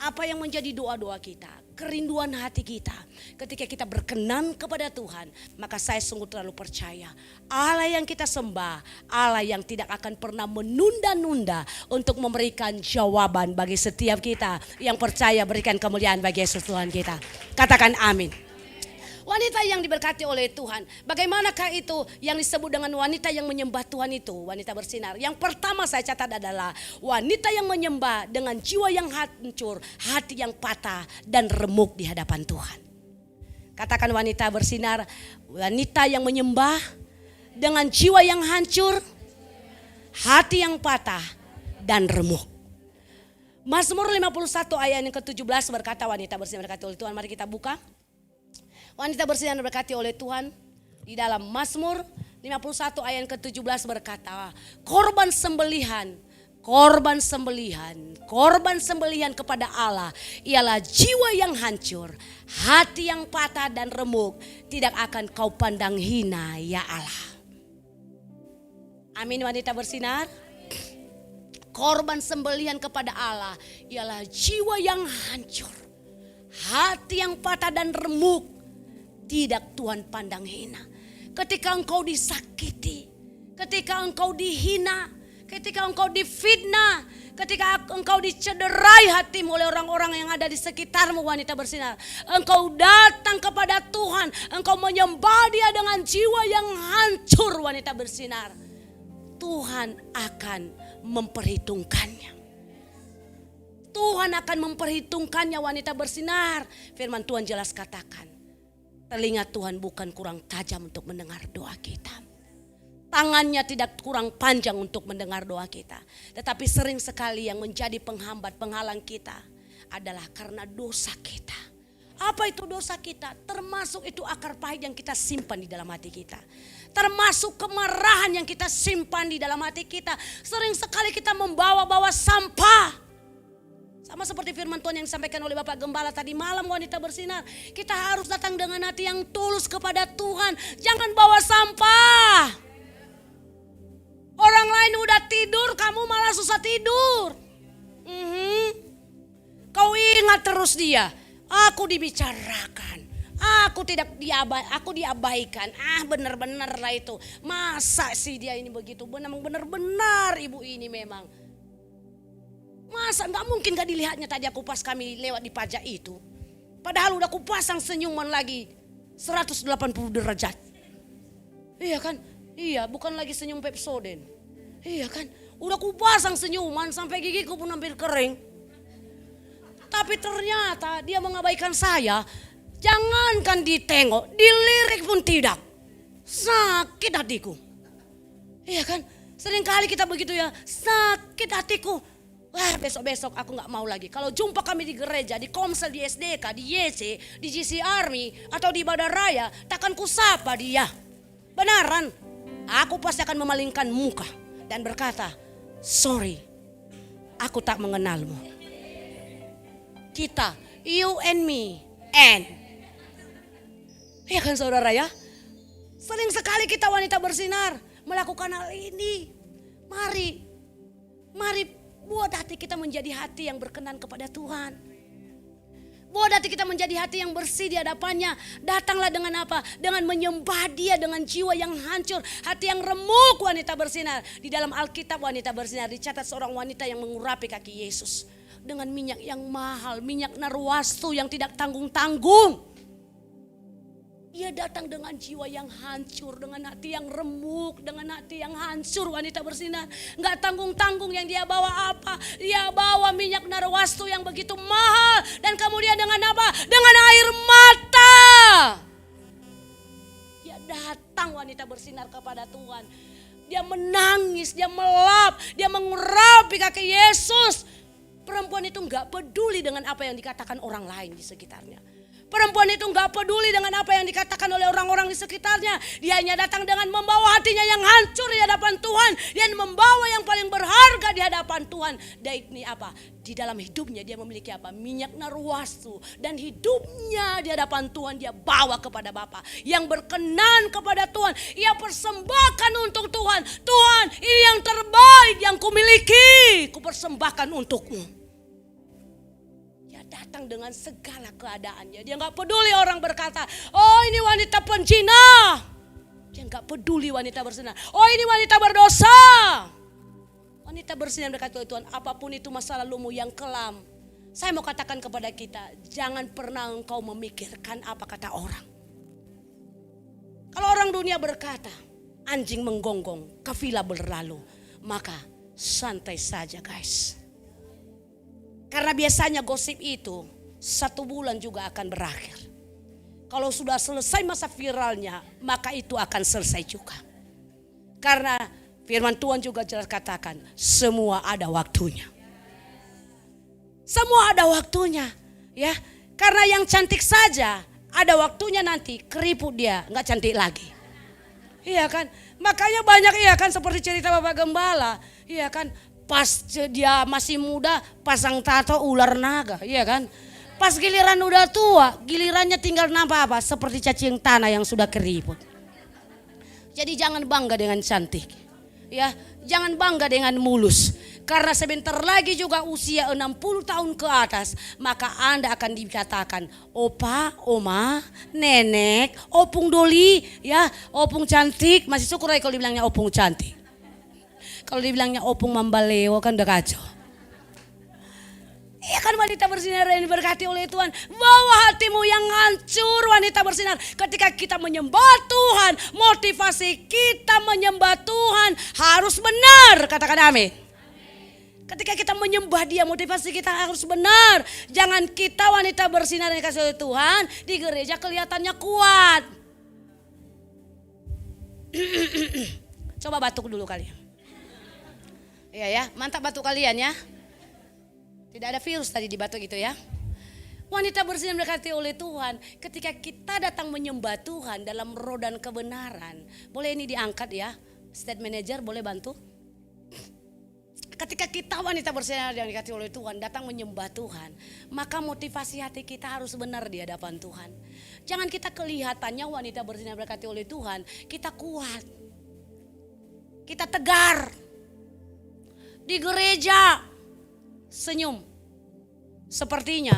apa yang menjadi doa-doa kita, kerinduan hati kita, ketika kita berkenan kepada Tuhan, maka saya sungguh terlalu percaya Allah yang kita sembah, Allah yang tidak akan pernah menunda-nunda untuk memberikan jawaban bagi setiap kita yang percaya. Berikan kemuliaan bagi Yesus Tuhan kita. Katakan amin. Wanita yang diberkati oleh Tuhan, bagaimanakah itu yang disebut dengan wanita yang menyembah Tuhan itu? Wanita bersinar. Yang pertama saya catat adalah wanita yang menyembah dengan jiwa yang hancur, hati yang patah dan remuk di hadapan Tuhan. Katakan wanita bersinar, wanita yang menyembah dengan jiwa yang hancur, hati yang patah dan remuk. Mazmur 51 ayat yang ke-17 berkata wanita bersinar berkati oleh Tuhan. Mari kita buka. Wanita bersinar diberkati oleh Tuhan. Di dalam Mazmur 51 ayat ke-17 berkata, korban sembelihan Korban sembelihan kepada Allah ialah jiwa yang hancur, hati yang patah dan remuk, tidak akan kau pandang hina ya Allah. Amin wanita bersinar. Korban sembelihan kepada Allah ialah jiwa yang hancur, hati yang patah dan remuk, tidak Tuhan pandang hina. Ketika engkau disakiti, ketika engkau dihina, ketika engkau difitnah, ketika engkau dicederai hatimu oleh orang-orang yang ada di sekitarmu wanita bersinar, engkau datang kepada Tuhan, engkau menyembah Dia dengan jiwa yang hancur wanita bersinar, Tuhan akan memperhitungkannya. Tuhan akan memperhitungkannya wanita bersinar. Firman Tuhan jelas katakan, telinga Tuhan bukan kurang tajam untuk mendengar doa kita. Tangannya tidak kurang panjang untuk mendengar doa kita. Tetapi sering sekali yang menjadi penghambat, penghalang kita adalah karena dosa kita. Apa itu dosa kita? Termasuk itu akar pahit yang kita simpan di dalam hati kita. Termasuk kemarahan yang kita simpan di dalam hati kita. Sering sekali kita membawa-bawa sampah. Sama seperti firman Tuhan yang disampaikan oleh Bapak Gembala tadi malam wanita bersinar. Kita harus datang dengan hati yang tulus kepada Tuhan. Jangan bawa sampah. Orang lain udah tidur, kamu malah susah tidur. Kau ingat terus dia. Aku dibicarakan, aku diabaikan. Benar-benar lah itu. Masa sih dia ini begitu? Benar-benar ibu ini memang. Masa gak mungkin gak dilihatnya tadi aku pas kami lewat di pajak itu. Padahal udah aku pasang senyuman lagi 180 derajat. Iya kan? Iya, bukan lagi senyum Pepsodent. Iya kan? Udah aku pasang senyuman sampai gigiku pun hampir kering. Tapi ternyata dia mengabaikan saya. Jangankan ditengok, dilirik pun tidak. Sakit hatiku. Iya kan? Seringkali kita begitu ya, sakit hatiku. Wah, besok-besok aku gak mau lagi. Kalau jumpa kami di gereja, di Komsel, di SDK, di YC, di GC Army, atau di Ibadah Raya, takkan kusapa dia. Benaran, aku pasti akan memalingkan muka dan berkata, sorry, aku tak mengenalmu. Kita, you and me, and. Ya kan saudara ya? Sering sekali kita wanita bersinar melakukan hal ini. Mari buat hati kita menjadi hati yang berkenan kepada Tuhan. Buat hati kita menjadi hati yang bersih di hadapannya. Datanglah dengan apa? Dengan menyembah Dia dengan jiwa yang hancur. Hati yang remuk wanita bersinar. Di dalam Alkitab wanita bersinar dicatat seorang wanita yang mengurapi kaki Yesus. Dengan minyak yang mahal, minyak narwastu yang tidak tanggung-tanggung. Ia datang dengan jiwa yang hancur, dengan hati yang remuk, dengan hati yang hancur wanita bersinar. Gak tanggung-tanggung yang dia bawa apa? Dia bawa minyak narwastu yang begitu mahal. Dan kemudian dengan apa? Dengan air mata. Dia datang wanita bersinar kepada Tuhan. Dia menangis, dia melap, dia mengurapi kaki Yesus. Perempuan itu gak peduli dengan apa yang dikatakan orang lain di sekitarnya. Perempuan itu gak peduli dengan apa yang dikatakan oleh orang-orang di sekitarnya. Dia hanya datang dengan membawa hatinya yang hancur di hadapan Tuhan. Dia membawa yang paling berharga di hadapan Tuhan. Dan ini apa? Di dalam hidupnya dia memiliki apa? Minyak narwastu. Dan hidupnya di hadapan Tuhan dia bawa kepada Bapa. Yang berkenan kepada Tuhan. Ia persembahkan untuk Tuhan. Tuhan, ini yang terbaik yang kumiliki. Kupersembahkan untukmu. Datang dengan segala keadaannya. Dia gak peduli orang berkata, oh ini wanita penjina. Dia gak peduli wanita bersinar. Oh ini wanita berdosa. Wanita bersinar berkata Tuhan, apapun itu masa lalumu yang kelam. Saya mau katakan kepada kita, jangan pernah engkau memikirkan apa kata orang. Kalau orang dunia berkata, anjing menggonggong, kafilah berlalu. Maka santai saja guys. Karena biasanya gosip itu 1 bulan juga akan berakhir. Kalau sudah selesai masa viralnya, maka itu akan selesai juga. Karena firman Tuhan juga jelas katakan, semua ada waktunya. Semua ada waktunya, ya. Karena yang cantik saja ada waktunya nanti keriput dia nggak cantik lagi. Iya kan? Makanya banyak iya kan seperti cerita Bapak Gembala, iya kan? Pas dia masih muda pasang tato ular naga, iya kan? Pas giliran udah tua, gilirannya tinggal nampak apa? Seperti cacing tanah yang sudah keriput. Jadi jangan bangga dengan cantik. Ya, jangan bangga dengan mulus. Karena sebentar lagi juga usia 60 tahun ke atas, maka Anda akan dikatakan opa, oma, nenek, opung doli, ya, opung cantik. Masih syukur aja kalau dibilangnya opung cantik. Kalau dibilangnya opung mambaleo kan udah kacau. Iya kan wanita bersinar yang diberkati oleh Tuhan. Bawa hatimu yang hancur wanita bersinar. Ketika kita menyembah Tuhan, motivasi kita menyembah Tuhan harus benar. Katakan amin. Ketika kita menyembah Dia, motivasi kita harus benar. Jangan kita wanita bersinar yang dikasih oleh Tuhan di gereja kelihatannya kuat. Coba batuk dulu kalian. Iya ya, mantap batuk kalian ya. Tidak ada virus tadi di batuk itu ya. Wanita bersinar diberkati oleh Tuhan. Ketika kita datang menyembah Tuhan dalam roh dan kebenaran. Boleh ini diangkat ya. State manager boleh bantu. Ketika kita wanita bersinar yang diberkati oleh Tuhan datang menyembah Tuhan. Maka motivasi hati kita harus benar di hadapan Tuhan. Jangan kita kelihatannya wanita bersinar diberkati oleh Tuhan. Kita kuat. Kita tegar. Di gereja senyum. Sepertinya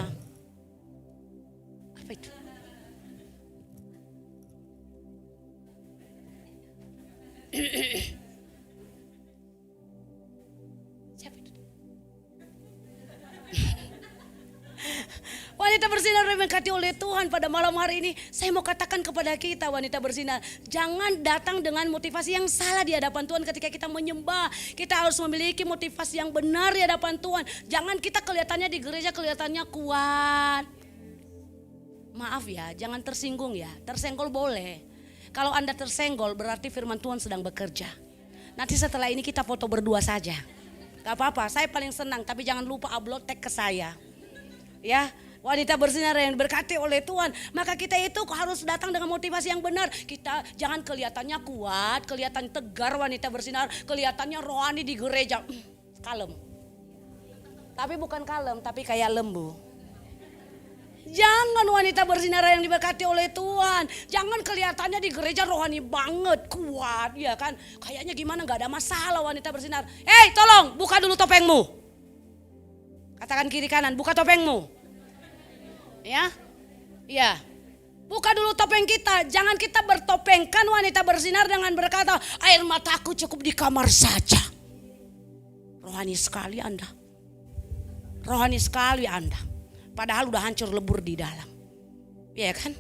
apa itu? Siapa itu? Wanita bersinar diberkati oleh Tuhan pada malam hari ini. Saya mau katakan kepada kita wanita bersinar, jangan datang dengan motivasi yang salah di hadapan Tuhan ketika kita menyembah. Kita harus memiliki motivasi yang benar di hadapan Tuhan. Jangan kita kelihatannya di gereja kelihatannya kuat. Maaf ya, jangan tersinggung ya. Tersenggol boleh. Kalau Anda tersenggol berarti firman Tuhan sedang bekerja. Nanti setelah ini kita foto berdua saja. Gak apa-apa, saya paling senang. Tapi jangan lupa upload tag ke saya. Ya, wanita bersinar yang diberkati oleh Tuhan. Maka kita itu harus datang dengan motivasi yang benar. Kita jangan kelihatannya kuat, kelihatan tegar wanita bersinar, kelihatannya rohani di gereja. Kalem. Tapi bukan kalem, tapi kayak lembu. Jangan wanita bersinar yang diberkati oleh Tuhan. Jangan kelihatannya di gereja rohani banget, kuat, ya kan? Kayaknya gimana gak ada masalah wanita bersinar. Hei, tolong buka dulu topengmu. Katakan kiri kanan, buka topengmu. Ya, ya. Buka dulu topeng kita. Jangan kita bertopengkan wanita bersinar dengan berkata, air mataku cukup di kamar saja. Rohani sekali Anda. Rohani sekali Anda. Padahal udah hancur lebur di dalam. Ya kan?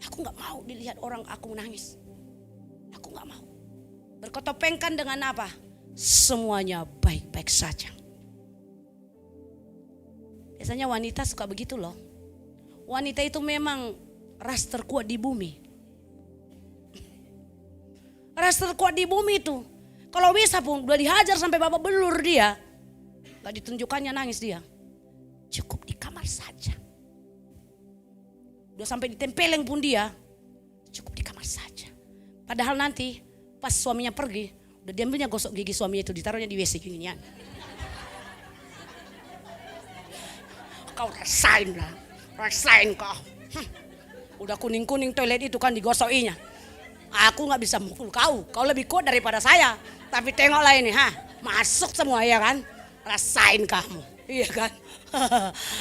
Aku gak mau dilihat orang aku menangis. Aku gak mau. Berketopengkan dengan apa? Semuanya baik-baik saja. Biasanya wanita suka begitu loh. Wanita itu memang ras terkuat di bumi. Ras terkuat di bumi itu. Kalau bisa pun udah dihajar sampai babak belur dia. Gak ditunjukkannya nangis dia. Cukup di kamar saja. Udah sampai ditempeleng pun dia. Cukup di kamar saja. Padahal nanti pas suaminya pergi. Udah diambilnya gosok gigi suaminya itu. Ditaruhnya di WC ginian. Kau rasain lah, rasain kau. Udah kuning-kuning toilet itu kan digosokinya. Aku gak bisa mukul kau, kau lebih kuat daripada saya. Tapi tengoklah ini, masuk semua ya kan. Rasain kamu, iya kan.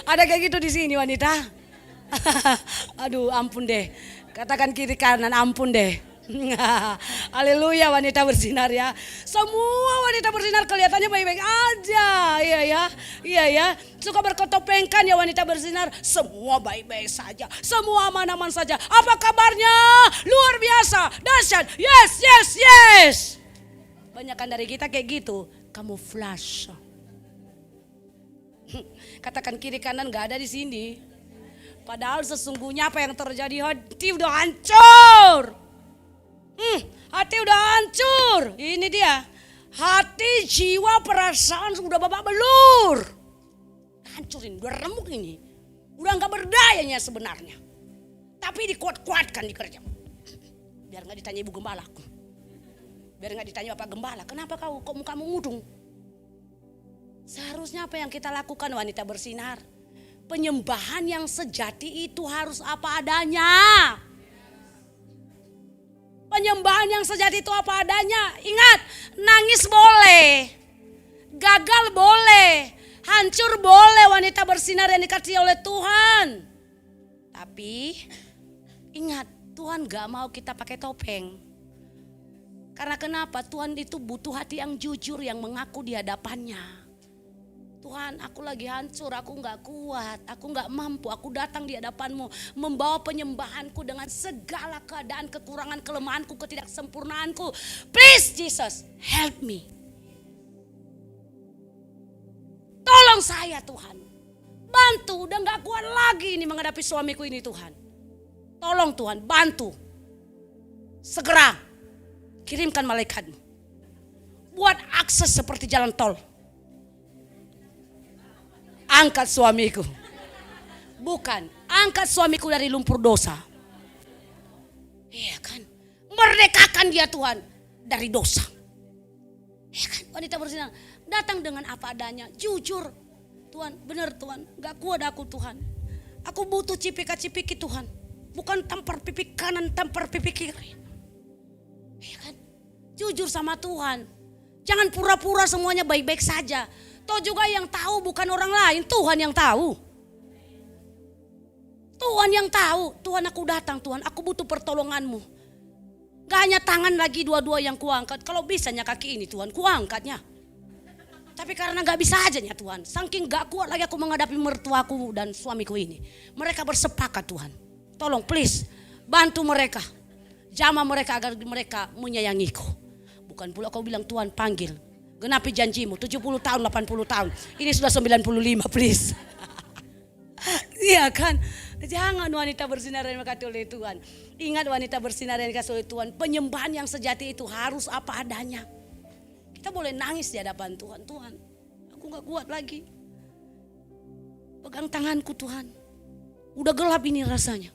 Ada kayak gitu di sini wanita. Aduh ampun deh, katakan kiri kanan ampun deh. Haleluya wanita bersinar ya. Semua wanita bersinar kelihatannya baik-baik aja. Iya ya. Iya ya. Suka berketopengkan ya wanita bersinar. Semua baik-baik saja. Semua aman-aman saja. Apa kabarnya? Luar biasa. Dahsyat. Yes, yes, yes. Banyakan dari kita kayak gitu. Kamu flash. Katakan kiri kanan gak ada di sini. Padahal sesungguhnya apa yang terjadi, hati udah hancur. Hati udah hancur. Ini dia. Hati, jiwa, perasaan sudah babak belur. Hancurin, udah remuk ini. Udah gak berdayanya sebenarnya. Tapi dikuat-kuatkan di kerja. Biar gak ditanya ibu gembala. Biar gak ditanya bapak gembala. Kenapa kau kok mukamu mudung? Seharusnya apa yang kita lakukan wanita bersinar? Penyembahan yang sejati itu harus apa adanya. Penyembahan yang sejati itu apa adanya. Ingat, nangis boleh, gagal boleh, hancur boleh wanita bersinar yang dikasihi oleh Tuhan. Tapi ingat, Tuhan gak mau kita pakai topeng. Karena kenapa? Tuhan itu butuh hati yang jujur, yang mengaku di hadapannya. Tuhan, aku lagi hancur, aku gak kuat, aku gak mampu, aku datang di hadapanmu membawa penyembahanku dengan segala keadaan, kekurangan, kelemahanku, ketidaksempurnaanku. Please Jesus, help me. Tolong saya Tuhan, bantu, udah gak kuat lagi ini menghadapi suamiku ini Tuhan. Tolong Tuhan, bantu. Segera kirimkan malaikatmu. Buat akses seperti jalan tol. Angkat suamiku. Bukan, angkat suamiku dari lumpur dosa. Iya kan? Merdekakan dia Tuhan dari dosa. Iya kan? Wanita bersinar datang dengan apa adanya, jujur. Tuhan, benar Tuhan, gak kuat aku Tuhan. Aku butuh cipika-cipiki Tuhan. Bukan tampar pipi kanan, tampar pipi kiri. Iya kan? Jujur sama Tuhan. Jangan pura-pura semuanya baik-baik saja. Toh juga yang tahu bukan orang lain, Tuhan yang tahu. Tuhan yang tahu. Tuhan, aku datang Tuhan, aku butuh pertolonganmu. Gak hanya tangan lagi dua-dua yang kuangkat. Kalau bisanya kaki ini Tuhan, kuangkatnya. Tapi karena gak bisa aja ya Tuhan. Saking gak kuat lagi aku menghadapi mertuaku dan suamiku ini. Mereka bersepakat Tuhan. Tolong please, bantu mereka. Jamah mereka agar mereka menyayangiku. Bukan pula kau bilang Tuhan panggil. Genapi janjimu 70 tahun, 80 tahun. Ini sudah 95 please. Iya kan? Jangan wanita bersinar yang dikasihi oleh Tuhan. Ingat wanita bersinar yang dikasihi oleh Tuhan. Penyembahan yang sejati itu harus apa adanya. Kita boleh nangis di hadapan Tuhan. Tuhan, aku gak kuat lagi. Pegang tanganku Tuhan. Udah gelap ini rasanya.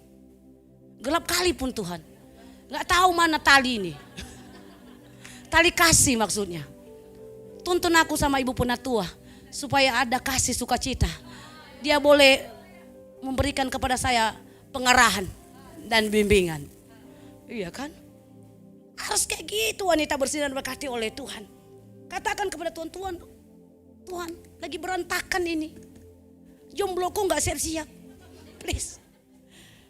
Gelap kali pun Tuhan. Gak tahu mana tali ini. Tali kasih maksudnya. Tuntun aku sama ibu penatua supaya ada kasih sukacita. Dia boleh memberikan kepada saya pengarahan dan bimbingan. Iya kan? Harus kayak gitu wanita bersinar berkati oleh Tuhan. Katakan kepada Tuhan, Tuhan lagi berantakan ini. Jombloku gak siap-siap. Please.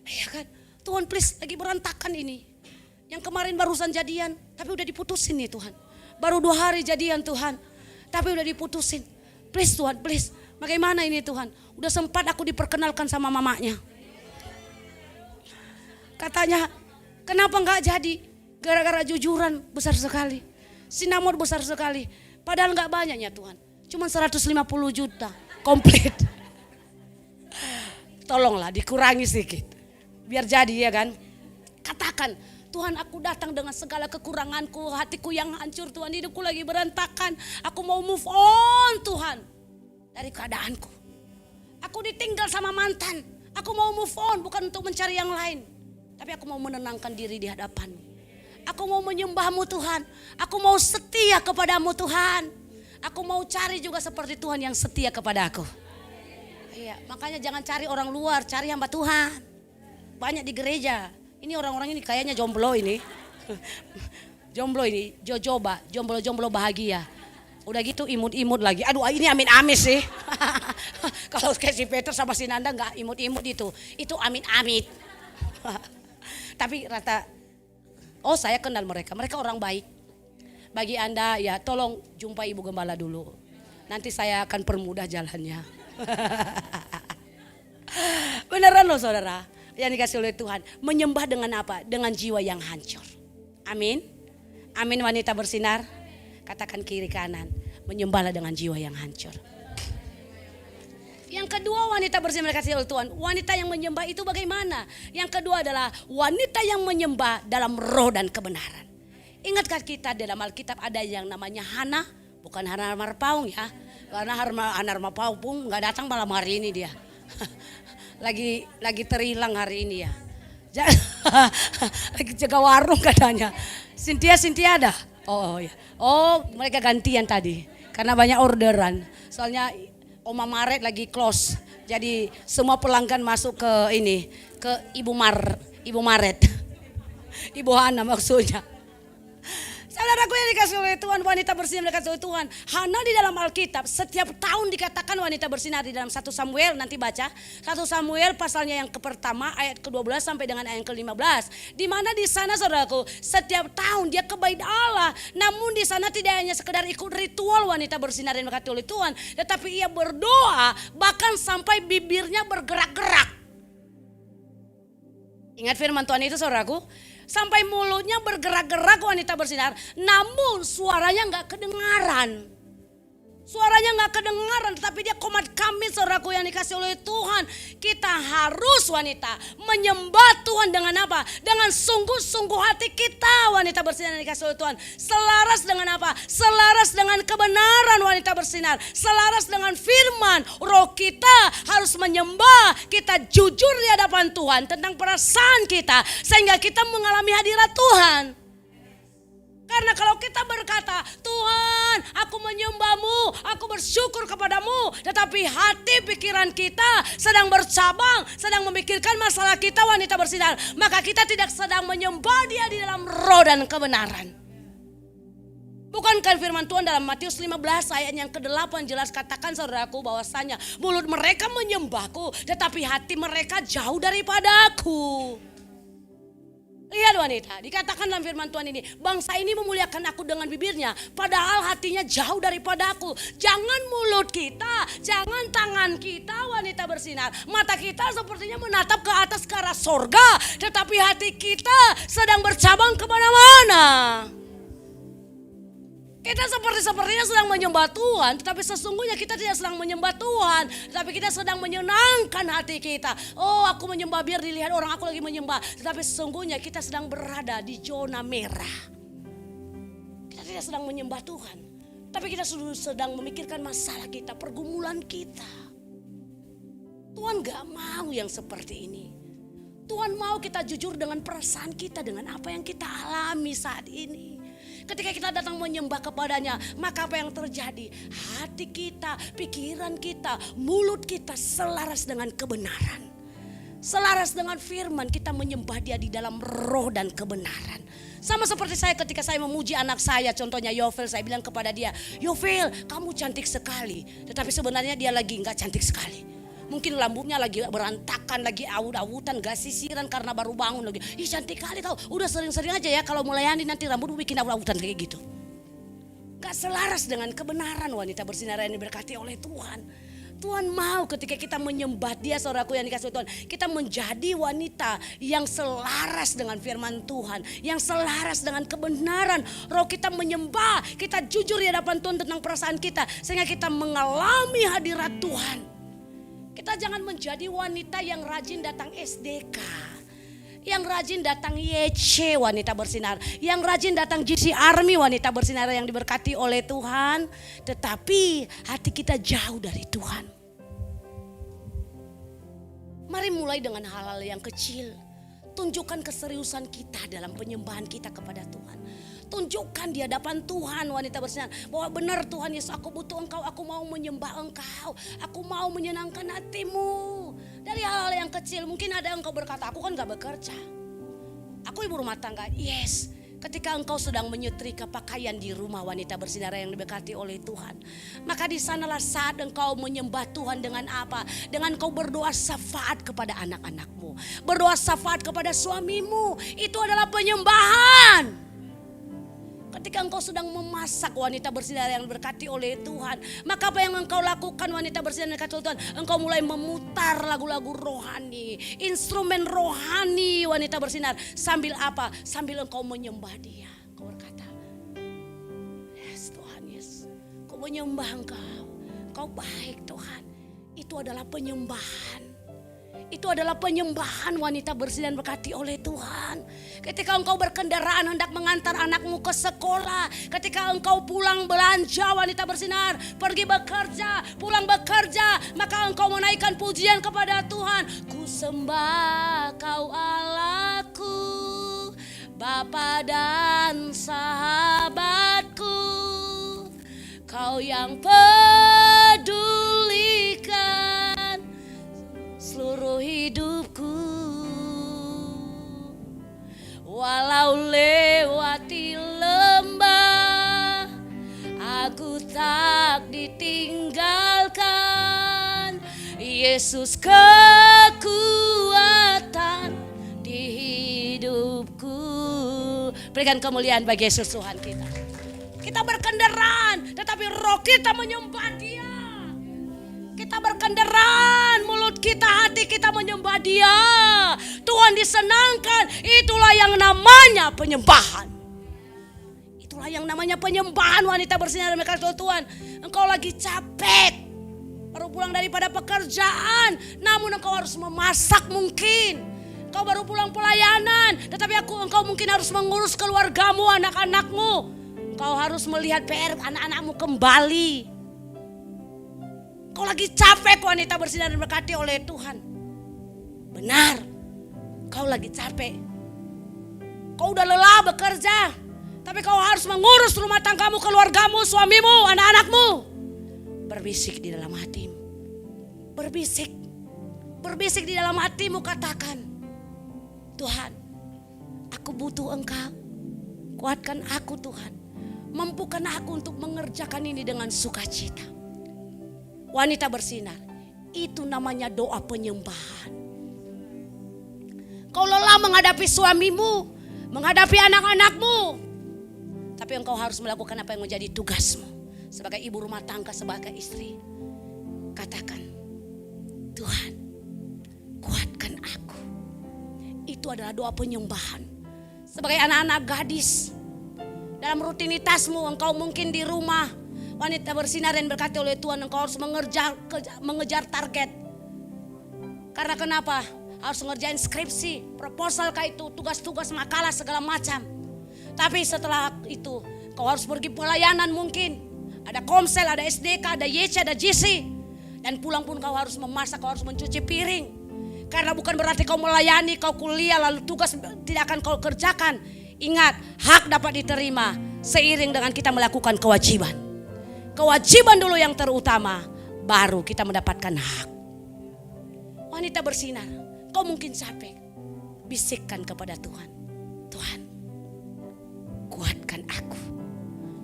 Iya kan? Tuhan please lagi berantakan ini. Yang kemarin barusan jadian tapi udah diputusin nih Tuhan. Baru 2 hari jadian Tuhan, tapi udah diputusin. Please Tuhan, please. Bagaimana ini Tuhan? Udah sempat aku diperkenalkan sama mamanya. Katanya, kenapa gak jadi? Gara-gara jujuran besar sekali. Sinamon besar sekali. Padahal gak banyak ya Tuhan. Cuma 150 juta, komplit. Tolonglah dikurangi sedikit. Biar jadi ya kan. Katakan, Tuhan aku datang dengan segala kekuranganku, hatiku yang hancur Tuhan, hidupku lagi berantakan. Aku mau move on Tuhan dari keadaanku. Aku ditinggal sama mantan, aku mau move on bukan untuk mencari yang lain. Tapi aku mau menenangkan diri di hadapan-Mu. Aku mau menyembah-Mu Tuhan, aku mau setia kepadamu Tuhan. Aku mau cari juga seperti Tuhan yang setia kepada aku. Iya, makanya jangan cari orang luar, cari hamba Tuhan. Banyak di gereja. Ini orang-orang ini kayaknya jomblo ini. Jomblo ini, jojoba, jomblo-jomblo bahagia. Udah gitu imut-imut lagi. Aduh ini amit-amit sih. Kalau kayak si Peter sama si Nanda gak imut-imut itu. Itu amit-amit. Tapi oh saya kenal mereka. Mereka orang baik. Bagi Anda ya tolong jumpai Ibu Gembala dulu. Nanti saya akan permudah jalannya. Beneran loh saudara. Yang dikasih oleh Tuhan. Menyembah dengan apa? Dengan jiwa yang hancur. Amin. Amin wanita bersinar. Katakan kiri kanan. Menyembahlah dengan jiwa yang hancur. Yang kedua wanita bersinar dikasih oleh Tuhan. Wanita yang menyembah itu bagaimana? Yang kedua adalah wanita yang menyembah dalam roh dan kebenaran. Ingatkah kita dalam Alkitab ada yang namanya Hana? Bukan Hana Marpaung ya. Karena Hana Marpaung gak datang malam hari ini dia. lagi terhilang hari ini ya. Lagi jaga warung katanya. Cynthia ada? Oh ya. Oh mereka gantian tadi. Karena banyak orderan. Soalnya Oma Maret lagi close. Jadi semua pelanggan masuk ke ini, ke Ibu Maret. Ibu Hana maksudnya. Saudaraku yang dikasih oleh Tuhan, wanita bersinar dikasih oleh Tuhan. Hana di dalam Alkitab setiap tahun dikatakan wanita bersinar di dalam 1 Samuel, nanti baca. 1 Samuel pasalnya yang pertama ayat ke-12 sampai dengan ayat ke-15. Di mana di sana saudaraku setiap tahun dia ke bait Allah. Namun di sana tidak hanya sekedar ikut ritual wanita bersinar dan dikasih oleh Tuhan. Tetapi ia berdoa bahkan sampai bibirnya bergerak-gerak. Ingat firman Tuhan itu saudaraku. Sampai mulutnya bergerak-gerak wanita bersinar. Namun suaranya gak kedengaran. Suaranya gak kedengaran, tetapi dia komat kami saudaraku yang dikasih oleh Tuhan. Kita harus wanita menyembah Tuhan dengan apa? Dengan sungguh-sungguh hati kita wanita bersinar yang dikasih oleh Tuhan. Selaras dengan apa? Selaras dengan kebenaran wanita bersinar. Selaras dengan firman. Roh kita harus menyembah. Kita jujur di hadapan Tuhan tentang perasaan kita. Sehingga kita mengalami hadirat Tuhan. Karena kalau kita berkata, Tuhan aku menyembahmu, aku bersyukur kepadamu. Tetapi hati pikiran kita sedang bercabang, sedang memikirkan masalah kita wanita bersinar. Maka kita tidak sedang menyembah dia di dalam roh dan kebenaran. Bukankah firman Tuhan dalam Matius 15 ayat yang ke-8 jelas katakan saudaraku bahwasanya mulut mereka menyembahku tetapi hati mereka jauh daripadaku. Lihat wanita, dikatakan dalam firman Tuhan ini, bangsa ini memuliakan aku dengan bibirnya, padahal hatinya jauh daripada aku. Jangan mulut kita, jangan tangan kita wanita bersinar. Mata kita sepertinya menatap ke atas ke arah sorga, tetapi hati kita sedang bercabang kemana-mana. Kita sepertinya sedang menyembah Tuhan, tetapi sesungguhnya kita tidak sedang menyembah Tuhan, tetapi kita sedang menyenangkan hati kita. Oh, aku menyembah biar dilihat orang aku lagi menyembah, tetapi sesungguhnya kita sedang berada di zona merah. Kita tidak sedang menyembah Tuhan, tapi kita sedang memikirkan masalah kita, pergumulan kita. Tuhan gak mau yang seperti ini. Tuhan mau kita jujur dengan perasaan kita, dengan apa yang kita alami saat ini. Ketika kita datang menyembah kepadanya, maka apa yang terjadi? Hati kita, pikiran kita, mulut kita selaras dengan kebenaran. Selaras dengan firman, kita menyembah dia di dalam roh dan kebenaran. Sama seperti saya ketika saya memuji anak saya, contohnya Yovel, saya bilang kepada dia, Yovel kamu cantik sekali. Tetapi sebenarnya dia lagi gak cantik sekali. Mungkin rambutnya lagi berantakan, lagi awut-awutan, gak sisiran karena baru bangun lagi. Ih cantik kali tau, udah sering-sering aja ya kalau melayani nanti rambut bikin awut-awutan kayak gitu. Gak selaras dengan kebenaran wanita bersinar yang diberkati oleh Tuhan. Tuhan mau ketika kita menyembah dia saudaraku yang dikasih Tuhan. Kita menjadi wanita yang selaras dengan firman Tuhan. Yang selaras dengan kebenaran. Roh kita menyembah, kita jujur di hadapan Tuhan tentang perasaan kita. Sehingga kita mengalami hadirat Tuhan. Kita jangan menjadi wanita yang rajin datang SDK. Yang rajin datang YC wanita bersinar. Yang rajin datang GC Army wanita bersinar yang diberkati oleh Tuhan. Tetapi hati kita jauh dari Tuhan. Mari mulai dengan hal-hal yang kecil. Tunjukkan keseriusan kita dalam penyembahan kita kepada Tuhan. Tunjukkan di hadapan Tuhan wanita bersinar bahwa benar Tuhan Yesus, aku butuh Engkau, aku mau menyembah Engkau, aku mau menyenangkan hatimu. Dari hal-hal yang kecil, mungkin ada Engkau berkata, aku kan gak bekerja, aku ibu rumah tangga. Yes, ketika Engkau sedang menyetrika pakaian di rumah wanita bersinar yang diberkati oleh Tuhan, maka di sanalah saat Engkau menyembah Tuhan dengan apa? Dengan Engkau berdoa syafaat kepada anak-anakmu, berdoa syafaat kepada suamimu. Itu adalah penyembahan. Ketika engkau sedang memasak wanita bersinar yang diberkati oleh Tuhan, maka apa yang engkau lakukan wanita bersinar yang diberkati oleh Tuhan? Engkau mulai memutar lagu-lagu rohani, instrumen rohani wanita bersinar. Sambil apa? Sambil engkau menyembah dia. Engkau berkata, yes Tuhan, yes, engkau menyembah Engkau. Engkau baik Tuhan. Itu adalah penyembahan. Itu adalah penyembahan wanita bersinar berkati oleh Tuhan. Ketika engkau berkendaraan hendak mengantar anakmu ke sekolah, ketika engkau pulang belanja wanita bersinar, pergi bekerja, pulang bekerja, maka engkau menaikkan pujian kepada Tuhan. Ku sembah Kau Allahku, Bapa dan sahabatku, Kau Engkau yang pedulikan seluruh hidupku. Walau lewati lembah, aku tak ditinggalkan. Yesus kekuatan di hidupku. Berikan kemuliaan bagi Yesus Tuhan kita. Kita berkendaraan, tetapi roh kita menyembah Dia. Kita berkendaraan, mulut kita, hati kita menyembah Dia. Tuhan disenangkan, itulah yang namanya penyembahan. Itulah yang namanya penyembahan. Wanita bersinar dan berkata, Tuhan, engkau lagi capek, baru pulang daripada pekerjaan, namun engkau harus memasak mungkin. Engkau baru pulang pelayanan, tetapi engkau mungkin harus mengurus keluargamu, anak-anakmu. Engkau harus melihat PR anak-anakmu kembali. Kau lagi capek, wanita bersinar dan berkati oleh Tuhan. Benar, kau lagi capek. Kau udah lelah bekerja, tapi kau harus mengurus rumah tanggamu, keluargamu, suamimu, anak-anakmu. Berbisik di dalam hatimu. Berbisik di dalam hatimu, katakan, Tuhan, aku butuh Engkau. Kuatkan aku Tuhan. Mampukan aku untuk mengerjakan ini dengan sukacita. Wanita bersinar, itu namanya doa penyembahan. Kau lelah menghadapi suamimu, menghadapi anak-anakmu, tapi engkau harus melakukan apa yang menjadi tugasmu sebagai ibu rumah tangga, sebagai istri. Katakan, Tuhan, kuatkan aku. Itu adalah doa penyembahan. Sebagai anak-anak gadis, dalam rutinitasmu engkau mungkin di rumah, wanita bersinar dan berkati oleh Tuhan, engkau harus mengejar target. Karena kenapa? Harus ngerjain skripsi, proposal kayak itu, tugas-tugas, makalah segala macam. Tapi setelah itu kau harus pergi pelayanan mungkin. Ada komsel, ada SDK, ada YC, ada GC. Dan pulang pun kau harus memasak, kau harus mencuci piring. Karena bukan berarti kau melayani, kau kuliah lalu tugas tidak akan kau kerjakan. Ingat, hak dapat diterima seiring dengan kita melakukan kewajiban. Kewajiban dulu yang terutama, baru kita mendapatkan hak. Wanita bersinar, kau mungkin capek. Bisikkan kepada Tuhan, Tuhan, kuatkan aku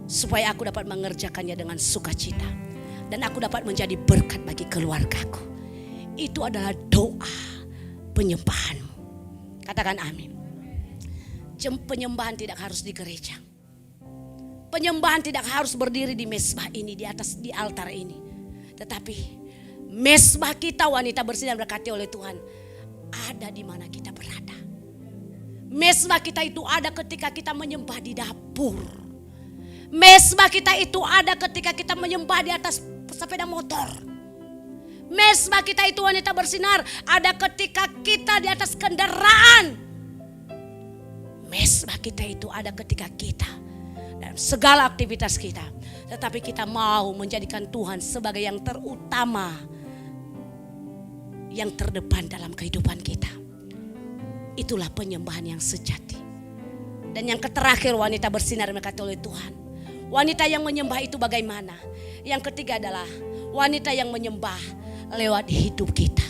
supaya aku dapat mengerjakannya dengan sukacita dan aku dapat menjadi berkat bagi keluargaku. Itu adalah doa penyembahanmu. Katakan amin. Penyembahan tidak harus di gereja. Penyembahan tidak harus berdiri di mezbah ini, di altar ini. Tetapi mezbah kita, wanita bersinar berkati oleh Tuhan, ada di mana kita berada. Mezbah kita itu ada ketika kita menyembah di dapur. Mezbah kita itu ada ketika kita menyembah di atas sepeda motor. Mezbah kita itu, wanita bersinar, ada ketika kita di atas kendaraan. Mezbah kita itu ada ketika kita dalam segala aktivitas kita. Tetapi kita mau menjadikan Tuhan sebagai yang terutama, yang terdepan dalam kehidupan kita. Itulah penyembahan yang sejati. Dan yang terakhir, wanita bersinar berkati oleh Tuhan. Wanita yang menyembah itu bagaimana? Yang ketiga adalah wanita yang menyembah lewat hidup kita.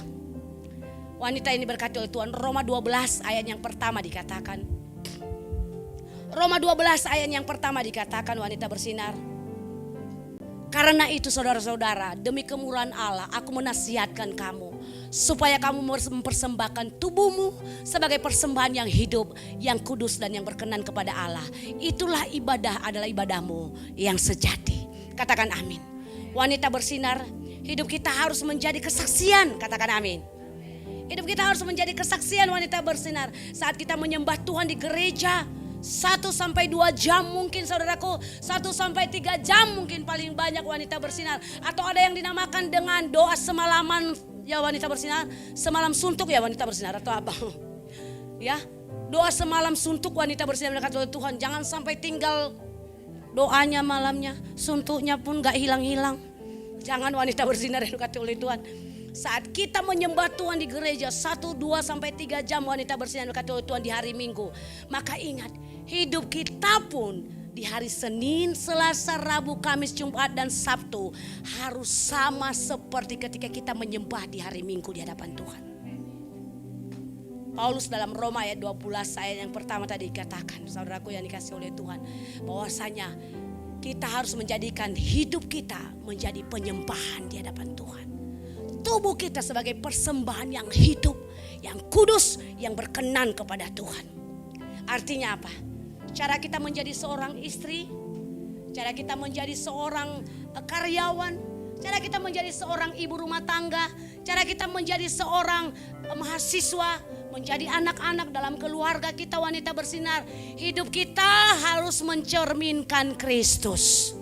Wanita ini berkati oleh Tuhan. Roma 12 ayat yang pertama dikatakan. Roma 12 ayat yang pertama dikatakan, wanita bersinar. Karena itu saudara-saudara, demi kemurahan Allah aku menasihatkan kamu supaya kamu mempersembahkan tubuhmu sebagai persembahan yang hidup, yang kudus dan yang berkenan kepada Allah. Itulah ibadah, adalah ibadahmu yang sejati. Katakan amin. Wanita bersinar, hidup kita harus menjadi kesaksian. Katakan amin. Hidup kita harus menjadi kesaksian, wanita bersinar. Saat kita menyembah Tuhan di gereja, 1-2 jam mungkin saudaraku, 1-3 jam mungkin paling banyak, wanita bersinar. Atau ada yang dinamakan dengan doa semalaman, ya wanita bersinar. Semalam suntuk ya wanita bersinar, atau apa? Ya, doa semalam suntuk, wanita bersinar berkata Tuhan, jangan sampai tinggal doanya malamnya, suntuknya pun gak hilang-hilang. Jangan, wanita bersinar yang dikatakan oleh Tuhan. Saat kita menyembah Tuhan di gereja 1-3 jam, wanita bersinar berkata oleh Tuhan, di hari Minggu, maka ingat, hidup kita pun di hari Senin, Selasa, Rabu, Kamis, Jumat, dan Sabtu harus sama seperti ketika kita menyembah di hari Minggu di hadapan Tuhan. Paulus dalam Roma ayat 12 ayat yang pertama tadi katakan, saudaraku yang dikasih oleh Tuhan, bahwasanya kita harus menjadikan hidup kita menjadi penyembahan di hadapan Tuhan. Tubuh kita sebagai persembahan yang hidup, yang kudus, yang berkenan kepada Tuhan. Artinya apa? Cara kita menjadi seorang istri, cara kita menjadi seorang karyawan, cara kita menjadi seorang ibu rumah tangga, cara kita menjadi seorang mahasiswa, menjadi anak-anak dalam keluarga kita wanita bersinar. Hidup kita harus mencerminkan Kristus.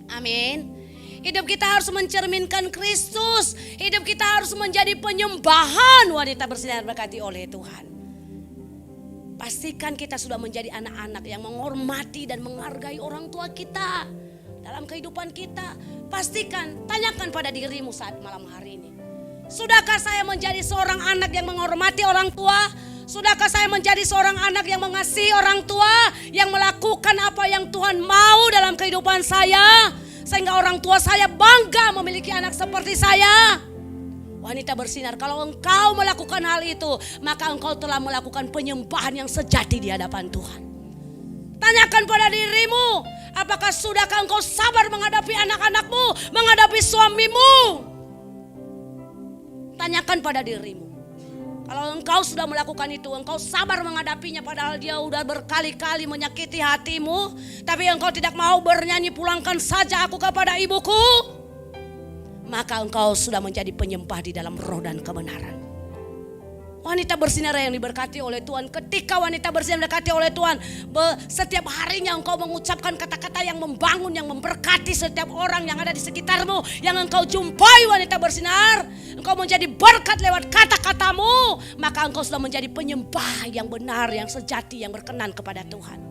Amin. Hidup kita harus mencerminkan Kristus. Hidup kita harus menjadi penyembahan wanita bersinar berkati oleh Tuhan. Pastikan kita sudah menjadi anak-anak yang menghormati dan menghargai orang tua kita dalam kehidupan kita. Pastikan, tanyakan pada dirimu saat malam hari ini. Sudahkah saya menjadi seorang anak yang menghormati orang tua? Sudahkah saya menjadi seorang anak yang mengasihi orang tua, yang melakukan apa yang Tuhan mau dalam kehidupan saya, sehingga orang tua saya bangga memiliki anak seperti saya? Wanita bersinar, kalau engkau melakukan hal itu, maka engkau telah melakukan penyembahan yang sejati di hadapan Tuhan. Tanyakan pada dirimu, apakah sudahkah engkau sabar menghadapi anak-anakmu, menghadapi suamimu? Tanyakan pada dirimu. Kalau engkau sudah melakukan itu, engkau sabar menghadapinya padahal dia udah berkali-kali menyakiti hatimu, tapi engkau tidak mau bernyanyi pulangkan saja aku kepada ibuku, maka engkau sudah menjadi penyembah di dalam roh dan kebenaran. Wanita bersinar yang diberkati oleh Tuhan, ketika wanita bersinar diberkati oleh Tuhan, setiap harinya engkau mengucapkan kata-kata yang membangun, yang memberkati setiap orang yang ada di sekitarmu, yang engkau jumpai wanita bersinar. Engkau menjadi berkat lewat kata-katamu, maka engkau sudah menjadi penyembah yang benar, yang sejati, yang berkenan kepada Tuhan.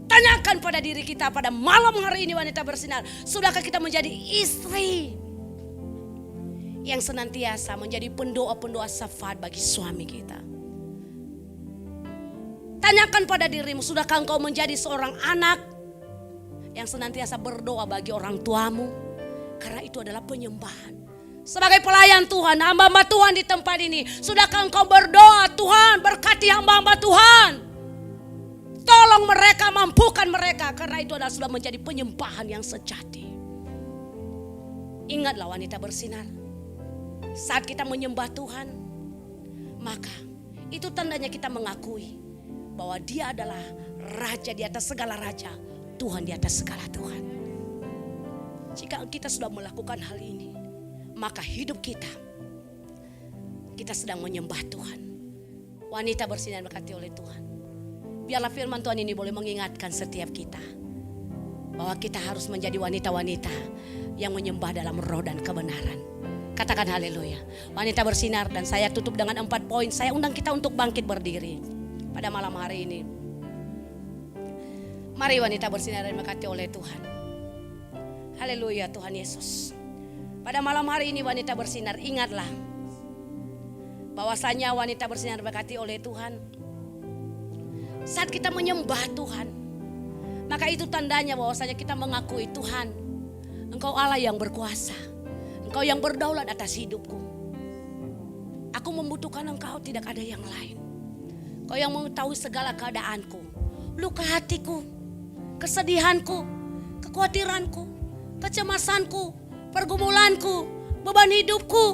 Tanyakan pada diri kita pada malam hari ini wanita bersinar, sudahkah kita menjadi istri yang senantiasa menjadi pendoa-pendoa syafaat bagi suami kita? Tanyakan pada dirimu, sudahkah engkau menjadi seorang anak yang senantiasa berdoa bagi orang tuamu? Karena itu adalah penyembahan. Sebagai pelayan Tuhan, hamba-hamba Tuhan di tempat ini, sudahkah engkau berdoa, Tuhan berkati hamba-hamba Tuhan, tolong mereka, mampukan mereka, karena itu adalah sudah menjadi penyembahan yang sejati. Ingatlah wanita bersinar, saat kita menyembah Tuhan, maka itu tandanya kita mengakui bahwa Dia adalah Raja di atas segala raja, Tuhan di atas segala Tuhan. Jika kita sudah melakukan hal ini, maka hidup kita sedang menyembah Tuhan. Wanita bersinar berkati oleh Tuhan. Biarlah firman Tuhan ini boleh mengingatkan setiap kita bahwa kita harus menjadi wanita-wanita yang menyembah dalam roh dan kebenaran. Katakan haleluya. Wanita bersinar, dan saya tutup dengan 4 poin. Saya undang kita untuk bangkit berdiri pada malam hari ini. Mari wanita bersinar dan diberkati oleh Tuhan. Haleluya Tuhan Yesus. Pada malam hari ini wanita bersinar, ingatlah bahwasanya wanita bersinar diberkati oleh Tuhan. Saat kita menyembah Tuhan, maka itu tandanya bahwasanya kita mengakui, Tuhan, Engkau Allah yang berkuasa. Engkau yang berdaulat atas hidupku. Aku membutuhkan Engkau, tidak ada yang lain. Engkau yang mengetahui segala keadaanku, luka hatiku, kesedihanku, kekhawatiranku, kecemasanku, pergumulanku, beban hidupku.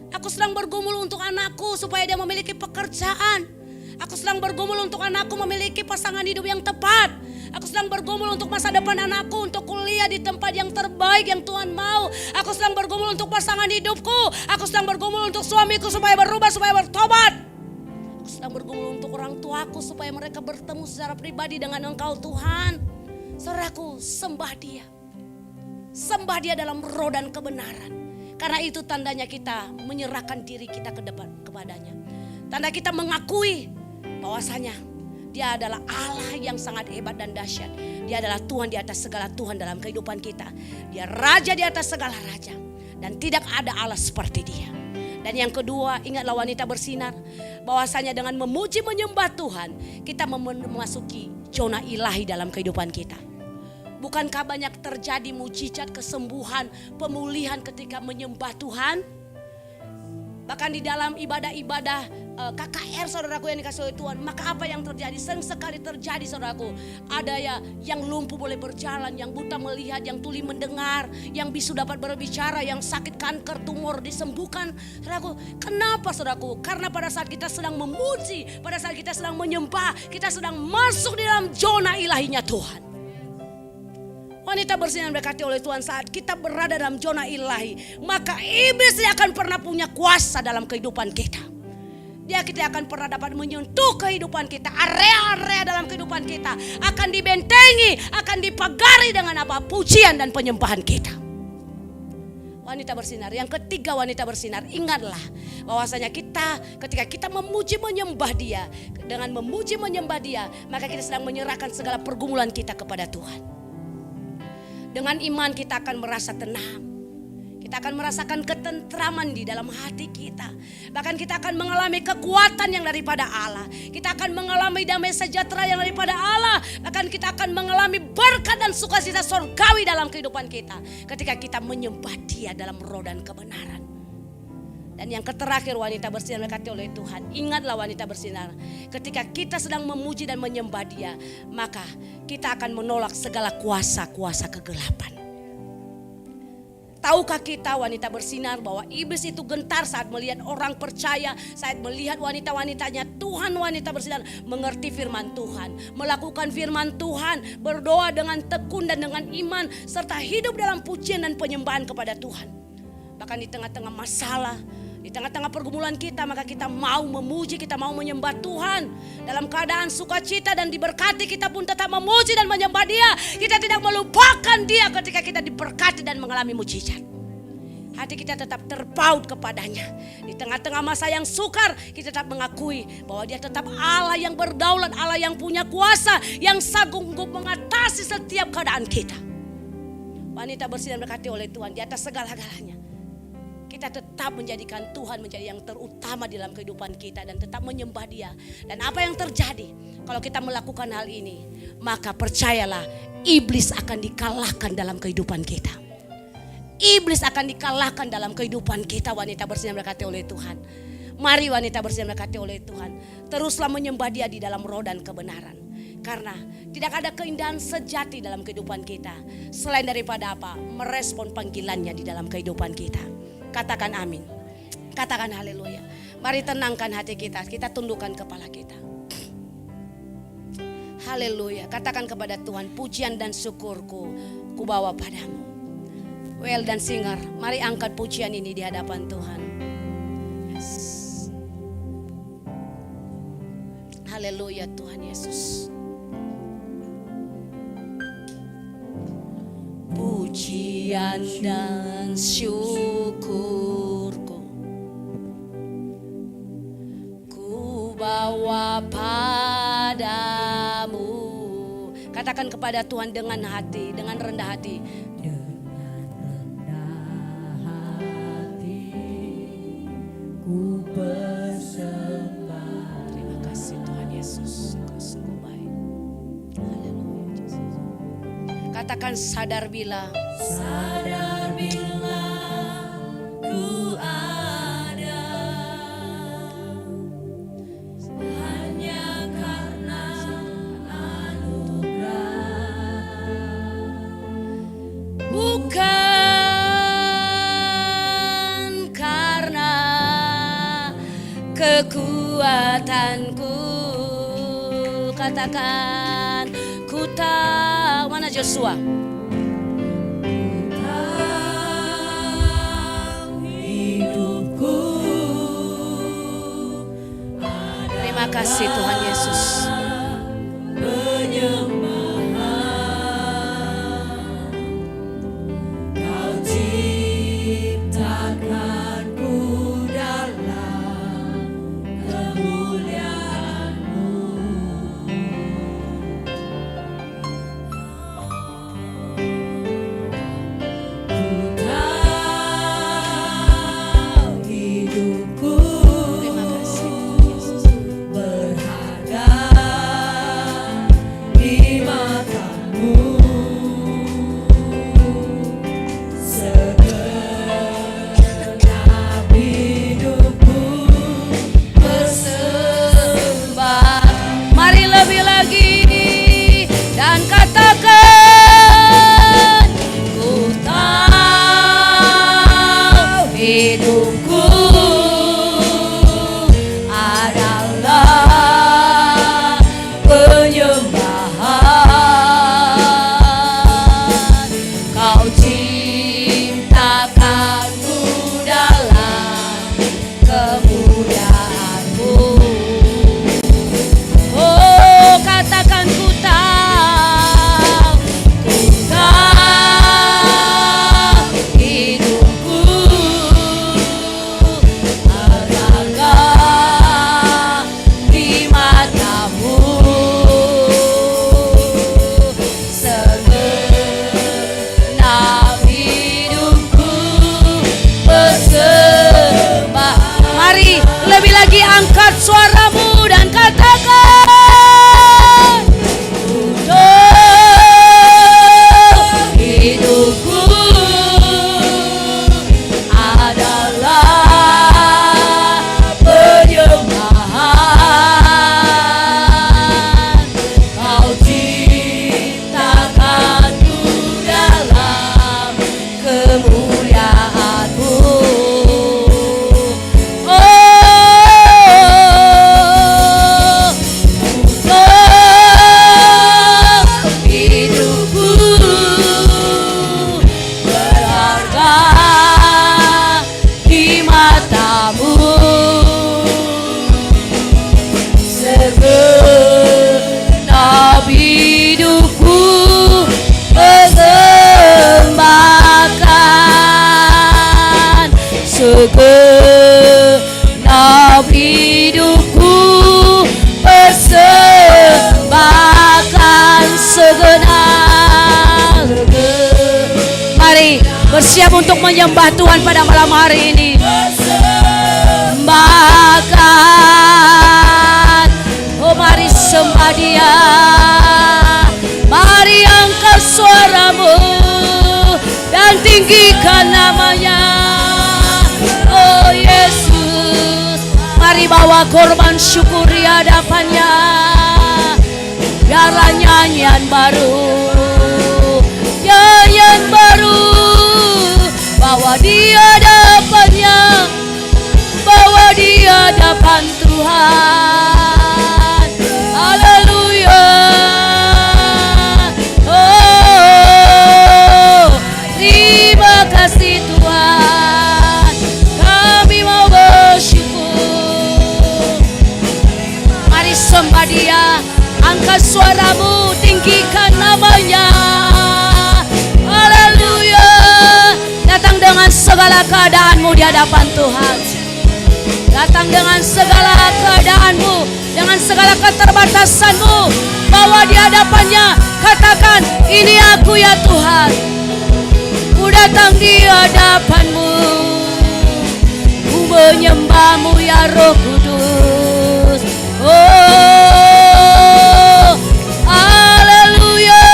Aku sedang bergumul untuk anakku supaya dia memiliki pekerjaan. Aku sedang bergumul untuk anakku memiliki pasangan hidup yang tepat. Aku sedang bergumul untuk masa depan anakku, untuk kuliah di tempat yang terbaik yang Tuhan mau. Aku sedang bergumul untuk pasangan hidupku. Aku sedang bergumul untuk suamiku supaya berubah, supaya bertobat. Aku sedang bergumul untuk orang tuaku supaya mereka bertemu secara pribadi dengan Engkau Tuhan. Saudaraku, sembah Dia. Sembah Dia dalam roh dan kebenaran. Karena itu tandanya kita menyerahkan diri kita ke depan kepadanya. Tanda kita mengakui bahwasanya Dia adalah Allah yang sangat hebat dan dahsyat. Dia adalah Tuhan di atas segala Tuhan dalam kehidupan kita. Dia Raja di atas segala raja. Dan tidak ada Allah seperti Dia. Dan yang kedua, ingatlah wanita bersinar, bahwasanya dengan memuji menyembah Tuhan, kita memasuki zona ilahi dalam kehidupan kita. Bukankah banyak terjadi mujizat, kesembuhan, pemulihan ketika menyembah Tuhan? Bahkan di dalam ibadah-ibadah KKR saudaraku yang dikasih oleh Tuhan, maka apa yang terjadi? Sering sekali terjadi saudaraku. Ada ya yang lumpuh boleh berjalan, yang buta melihat, yang tuli mendengar, yang bisu dapat berbicara, yang sakit kanker, tumor disembuhkan. Saudaraku, kenapa saudaraku? Karena pada saat kita sedang memuji, pada saat kita sedang menyembah, kita sedang masuk di dalam zona ilahinya Tuhan. Wanita bersinar berkati oleh Tuhan, saat kita berada dalam zona ilahi, maka iblis tidak akan pernah punya kuasa dalam kehidupan kita. Dia tidak akan pernah dapat menyentuh kehidupan kita. Area-area dalam kehidupan kita akan dibentengi, akan dipagari dengan apa? Pujian dan penyembahan kita. Wanita bersinar. Yang ketiga, wanita bersinar, ingatlah bahwasanya kita ketika kita memuji menyembah Dia, dengan memuji menyembah Dia, maka kita sedang menyerahkan segala pergumulan kita kepada Tuhan. Dengan iman kita akan merasa tenang. Kita akan merasakan ketentraman di dalam hati kita. Bahkan kita akan mengalami kekuatan yang daripada Allah. Kita akan mengalami damai sejahtera yang daripada Allah. Bahkan kita akan mengalami berkat dan sukacita surgawi dalam kehidupan kita, ketika kita menyembah Dia dalam roh dan kebenaran. Dan yang terakhir, wanita bersinar berkati oleh Tuhan, ingatlah wanita bersinar, ketika kita sedang memuji dan menyembah Dia, maka kita akan menolak segala kuasa-kuasa kegelapan. Tahukah kita wanita bersinar bahwa iblis itu gentar saat melihat orang percaya, saat melihat wanita-wanitanya Tuhan, wanita bersinar mengerti firman Tuhan, melakukan firman Tuhan, berdoa dengan tekun dan dengan iman, serta hidup dalam pujian dan penyembahan kepada Tuhan. Bahkan di tengah-tengah masalah, di tengah-tengah pergumulan kita, maka kita mau memuji, kita mau menyembah Tuhan. Dalam keadaan sukacita dan diberkati, kita pun tetap memuji dan menyembah Dia. Kita tidak melupakan Dia ketika kita diberkati dan mengalami mujizat. Hati kita tetap terpaut kepadanya. Di tengah-tengah masa yang sukar, kita tetap mengakui bahwa Dia tetap Allah yang berdaulat, Allah yang punya kuasa, yang sanggup mengatasi setiap keadaan kita. Wanita bersinar berkati oleh Tuhan, di atas segala-galanya kita tetap menjadikan Tuhan menjadi yang terutama di dalam kehidupan kita dan tetap menyembah Dia. Dan apa yang terjadi kalau kita melakukan hal ini, maka percayalah, iblis akan dikalahkan dalam kehidupan kita. Iblis akan dikalahkan dalam kehidupan kita, wanita bersinar berkati oleh Tuhan. Mari wanita bersinar berkati oleh Tuhan, teruslah menyembah Dia di dalam roh dan kebenaran. Karena tidak ada keindahan sejati dalam kehidupan kita selain daripada apa? Merespon panggilannya di dalam kehidupan kita. Katakan amin. Katakan haleluya. Mari tenangkan hati kita. Kita tundukkan kepala kita. Haleluya. Katakan kepada Tuhan, pujian dan syukurku ku bawa padamu. Well dan singer, mari angkat pujian ini di hadapan Tuhan. Yes. Haleluya Tuhan Yesus. Pujian dan syukurku ku bawa padamu. Katakan kepada Tuhan dengan hati, dengan rendah hati. Dengan rendah hati ku bersembah. Terima kasih Tuhan Yesus, Kau sungguh baik. Haleluya Yesus. Katakan sadar bila ku ada hanya karena anugerah, bukan karena kekuatanku. Katakan ku tahu. Mana Joshua? hidupku Terima kasih Tuhan Yesus. penyembahan. Kau ciptakanku dalam kemuliaan-Mu. Ku tahu hidup bersiap untuk menyembah Tuhan pada malam hari ini. Bahkan, oh mari sembah Dia, mari angkat suaramu dan tinggikan namanya. Oh Yesus, mari bawa korban syukur di hadapannya. Biarlah nyanyian baru, nyanyian baru, bawa di hadapannya, bawa di hadapan Tuhan. Haleluya. Oh, terima kasih Tuhan, kami mau bersyukur. Mari sembah Dia, angkat suaramu, tinggikan namanya. Haleluya. Datang dengan segala keadaanmu di hadapan Tuhan. Datang dengan segala keadaanmu, dengan segala keterbatasanmu, bawa di hadapannya. Katakan, ini aku ya Tuhan, ku datang di hadapanmu, ku menyembahmu ya Roh Kudus. Oh, haleluya.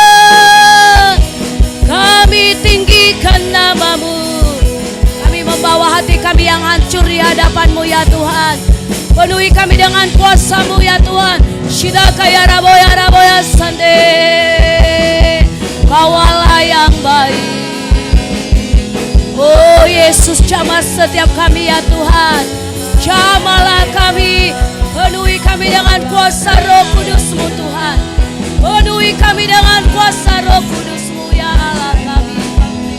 Kami tinggikan namamu, kami membawa hati kami yang hancur di hadapanmu ya Tuhan. Penuhi kami dengan kuasa-Mu ya Tuhan. Shidakaya raboya sande. Kaulah yang baik. Oh Yesus, jamah setiap kami ya Tuhan. Jamahlah kami. Penuhi kami dengan kuasa Roh Kudus-Mu Tuhan. Penuhi kami dengan kuasa Roh Kudus-Mu ya Allah kami.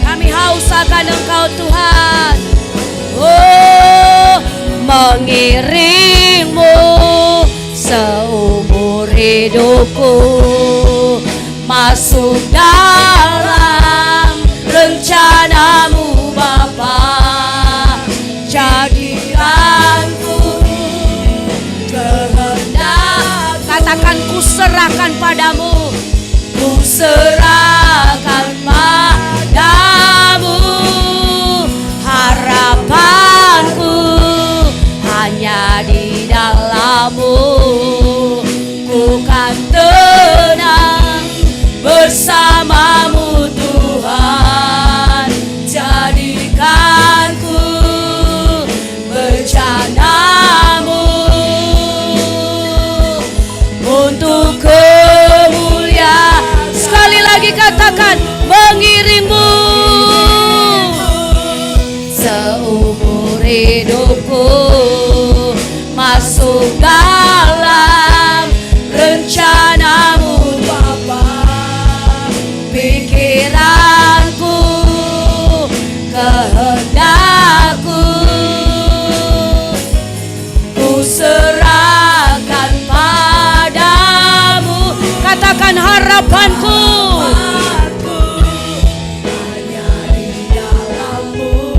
Kami haus akan Engkau Tuhan. Oh, mengiringmu seumur hidupku, masuk dalam rencana-Mu Bapa. Jadikanku kehendak, katakan ku serahkan padamu, ku serahkan padamu. Harapanku hanya di dalam-Mu, ku kan tenang bersama-Mu Tuhan. Jadikanku bencana-Mu untuk kemuliaan. Sekali lagi katakan, mengiringmu seumur hidupku, masuk dalam rencana-Mu Bapa. Pikiranku, kehendakku, ku serahkan padamu. Katakan, harapanku hanya di dalam-Mu,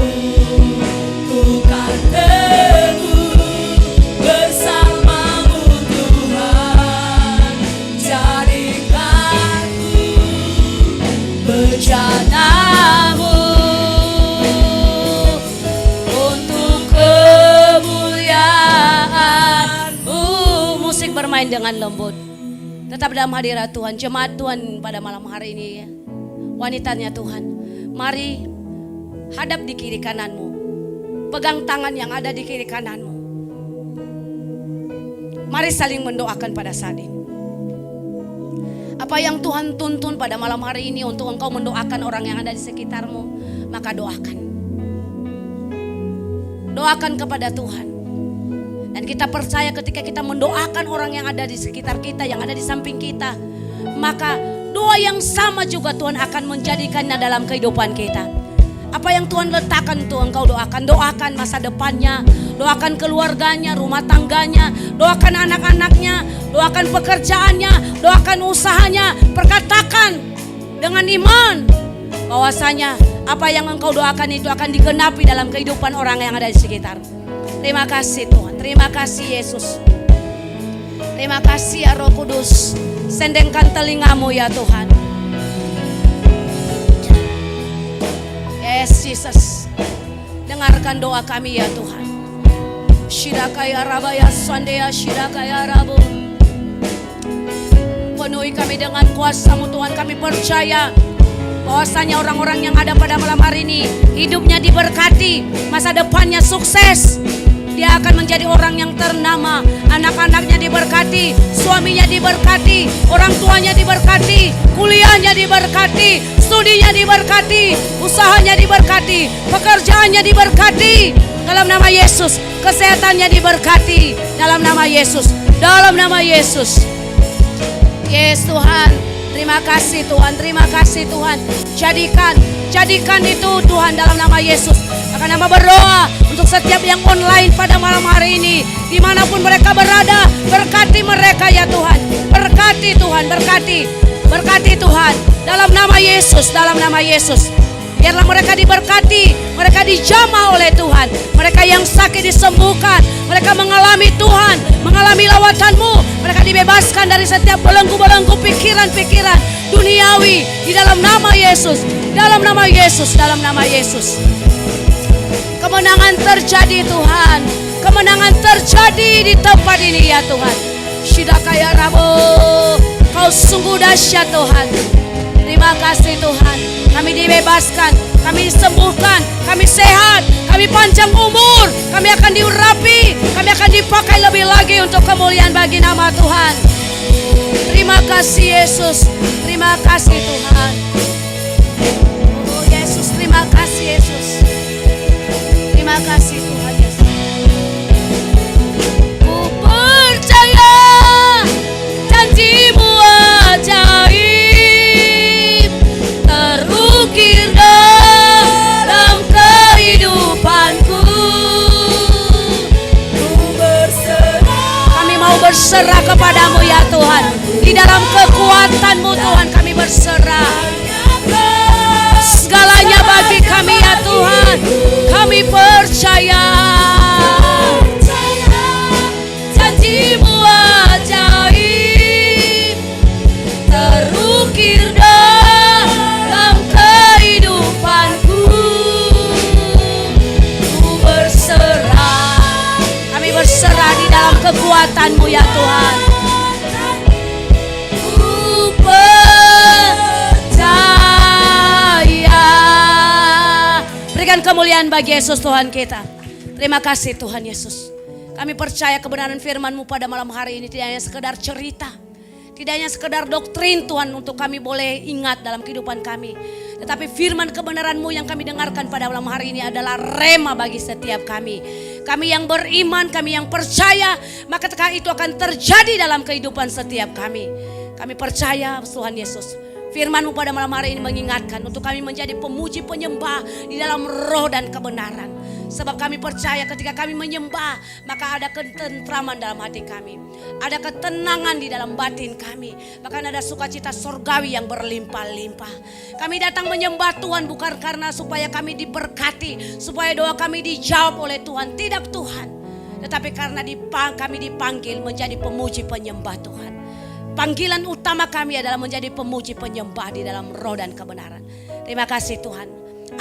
ku kan teguh bersama-Mu Tuhan. Jadikanku bencana-Mu untuk kemuliaan-Mu. Musik bermain dengan lembut, tetap dalam hadirat Tuhan. Jemaat Tuhan pada malam hari ini ya, wanitanya Tuhan, mari hadap di kiri kananmu, pegang tangan yang ada di kiri kananmu. Mari saling mendoakan pada saat ini. Apa yang Tuhan tuntun pada malam hari ini untuk engkau mendoakan orang yang ada di sekitarmu, maka doakan. Doakan kepada Tuhan. Dan kita percaya ketika kita mendoakan orang yang ada di sekitar kita, yang ada di samping kita, maka doa yang sama juga Tuhan akan menjadikannya dalam kehidupan kita. Apa yang Tuhan letakkan Tuhan kau doakan. Doakan masa depannya, doakan keluarganya, rumah tangganya, doakan anak-anaknya, doakan pekerjaannya, doakan usahanya. Perkatakan dengan iman bahwasanya apa yang engkau doakan itu akan digenapi dalam kehidupan orang yang ada di sekitar. Terima kasih Tuhan, terima kasih Yesus. Terima kasih ya Roh Kudus. Sendengkan telingamu ya Tuhan. Yes, Jesus. Dengarkan doa kami ya Tuhan. Shirakaya rabaya sandea shirakaya rabu. Penuhi kami dengan kuasa-Mu Tuhan. Kami percaya bahwasanya orang-orang yang ada pada malam hari ini hidupnya diberkati, masa depannya sukses. Dia akan menjadi orang yang ternama. Anak-anaknya diberkati, suaminya diberkati, orang tuanya diberkati, kuliahnya diberkati, studinya diberkati, usahanya diberkati, pekerjaannya diberkati. Dalam nama Yesus, kesehatannya diberkati. Dalam nama Yesus, dalam nama Yesus. Yes Tuhan, terima kasih Tuhan, terima kasih Tuhan. Jadikan itu Tuhan dalam nama Yesus. Akan nama berdoa untuk setiap yang online pada malam hari ini, dimanapun mereka berada, berkati mereka ya Tuhan. Berkati Tuhan, berkati Tuhan. Dalam nama Yesus, dalam nama Yesus. Biarlah mereka diberkati, mereka dijamah oleh Tuhan. Mereka yang sakit disembuhkan, mereka mengalami Tuhan, mengalami lawatan-Mu. Mereka dibebaskan dari setiap belenggu-belenggu pikiran-pikiran duniawi. Di dalam nama Yesus, dalam nama Yesus, dalam nama Yesus. Kemenangan terjadi Tuhan, kemenangan terjadi di tempat ini ya Tuhan. Shidakaya Rabo, Kau sungguh dahsyat Tuhan. Terima kasih Tuhan. Kami dibebaskan, kami disembuhkan, kami sehat, kami panjang umur, kami akan diurapi, kami akan dipakai lebih lagi untuk kemuliaan bagi nama Tuhan. Terima kasih Yesus, terima kasih Tuhan. Oh Yesus, terima kasih Yesus. Terima kasih Tuhan Yesus. Ku percaya janji-Mu ajaib terukir dalam kehidupanku. Kami mau berserah kepada-Mu ya Tuhan. Di dalam kekuatan-Mu Tuhan kami berserah. Segalanya bagi kami ya Tuhan. Kami percaya janji-Mu ajaib terukir dalam kehidupanku. Ku berserah, kami berserah di dalam kekuatan-Mu ya Tuhan. Ku percaya. Berikan kemuliaan bagi Yesus Tuhan kita. Terima kasih Tuhan Yesus. Kami percaya kebenaran firman-Mu pada malam hari ini tidak hanya sekedar cerita, tidak hanya sekedar doktrin Tuhan untuk kami boleh ingat dalam kehidupan kami. Tetapi firman kebenaran-Mu yang kami dengarkan pada malam hari ini adalah rema bagi setiap kami. Kami yang beriman, kami yang percaya, maka itu akan terjadi dalam kehidupan setiap kami. Kami percaya Tuhan Yesus. Firman-Mu pada malam hari ini mengingatkan untuk kami menjadi pemuji penyembah di dalam roh dan kebenaran. Sebab kami percaya ketika kami menyembah, maka ada ketentraman dalam hati kami. Ada ketenangan di dalam batin kami. Bahkan ada sukacita surgawi yang berlimpah-limpah. Kami datang menyembah Tuhan bukan karena supaya kami diberkati, supaya doa kami dijawab oleh Tuhan. Tidak Tuhan. Tetapi karena kami dipanggil menjadi pemuji penyembah Tuhan. Panggilan utama kami adalah menjadi pemuji penyembah di dalam roh dan kebenaran. Terima kasih Tuhan.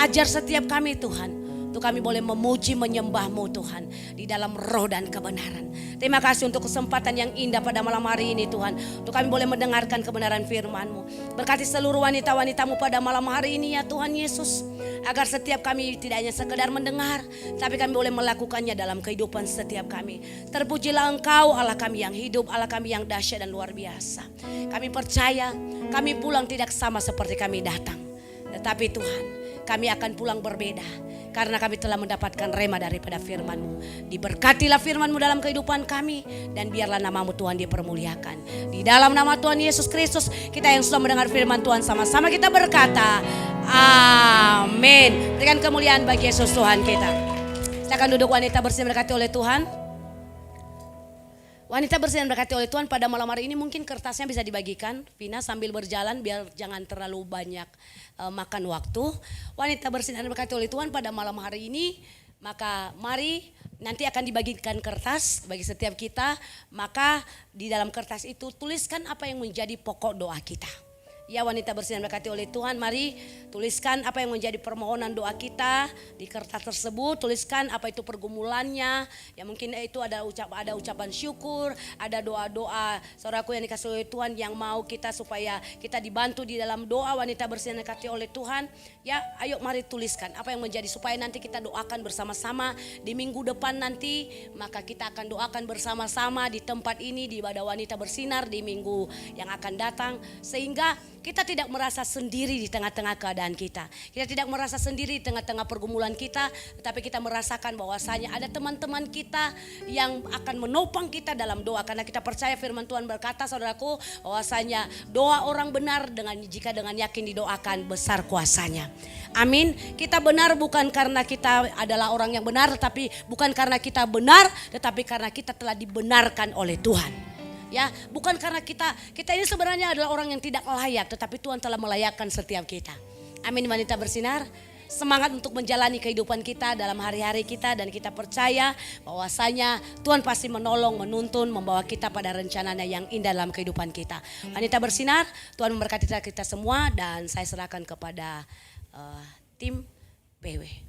Ajar setiap kami Tuhan. Untuk kami boleh memuji menyembah-Mu Tuhan. Di dalam roh dan kebenaran. Terima kasih untuk kesempatan yang indah pada malam hari ini Tuhan. Untuk kami boleh mendengarkan kebenaran firman-Mu. Berkati seluruh wanita-wanita-Mu pada malam hari ini ya Tuhan Yesus. Agar setiap kami tidak hanya sekedar mendengar. Tapi kami boleh melakukannya dalam kehidupan setiap kami. Terpujilah Engkau Allah kami yang hidup. Allah kami yang dahsyat dan luar biasa. Kami percaya kami pulang tidak sama seperti kami datang. Tetapi Tuhan kami akan pulang berbeda. Karena kami telah mendapatkan rema daripada firman-Mu. Diberkatilah firman-Mu dalam kehidupan kami. Dan biarlah nama-Mu Tuhan dipermuliakan. Di dalam nama Tuhan Yesus Kristus. Kita yang sudah mendengar firman Tuhan sama-sama kita berkata. Amin. Berikan kemuliaan bagi Yesus Tuhan kita. Kita akan duduk wanita bersih berkati oleh Tuhan. Wanita bersih dan berkati oleh Tuhan pada malam hari ini mungkin kertasnya bisa dibagikan. Vina sambil berjalan biar jangan terlalu banyak makan waktu. Wanita bersih dan berkati oleh Tuhan pada malam hari ini. Maka mari nanti akan dibagikan kertas bagi setiap kita. Maka di dalam kertas itu tuliskan apa yang menjadi pokok doa kita. Ya wanita bersinar berkati oleh Tuhan, mari tuliskan apa yang menjadi permohonan doa kita di kertas tersebut. Tuliskan apa itu pergumulannya. Ya mungkin itu ada ucapan syukur, ada doa-doa saudaraku yang dikasih oleh Tuhan yang mau kita supaya kita dibantu di dalam doa wanita bersinar berkati oleh Tuhan. Ya ayo mari tuliskan apa yang menjadi supaya nanti kita doakan bersama-sama di minggu depan nanti. Maka kita akan doakan bersama-sama di tempat ini di ibadah wanita bersinar di minggu yang akan datang. Sehingga kita tidak merasa sendiri di tengah-tengah keadaan kita. Kita tidak merasa sendiri di tengah-tengah pergumulan kita. Tetapi kita merasakan bahwasanya ada teman-teman kita yang akan menopang kita dalam doa. Karena kita percaya firman Tuhan berkata saudaraku bahwasanya doa orang benar jika dengan yakin didoakan besar kuasanya. Amin. Kita benar bukan karena kita adalah orang yang benar. Tetapi bukan karena kita benar. Tetapi karena kita telah dibenarkan oleh Tuhan. Ya, bukan karena kita ini sebenarnya adalah orang yang tidak layak, tetapi Tuhan telah melayakkan setiap kita. Amin wanita bersinar. Semangat untuk menjalani kehidupan kita dalam hari-hari kita dan kita percaya bahwasanya Tuhan pasti menolong, menuntun, membawa kita pada rencananya yang indah dalam kehidupan kita. Wanita bersinar, Tuhan memberkati kita semua dan saya serahkan kepada tim PW.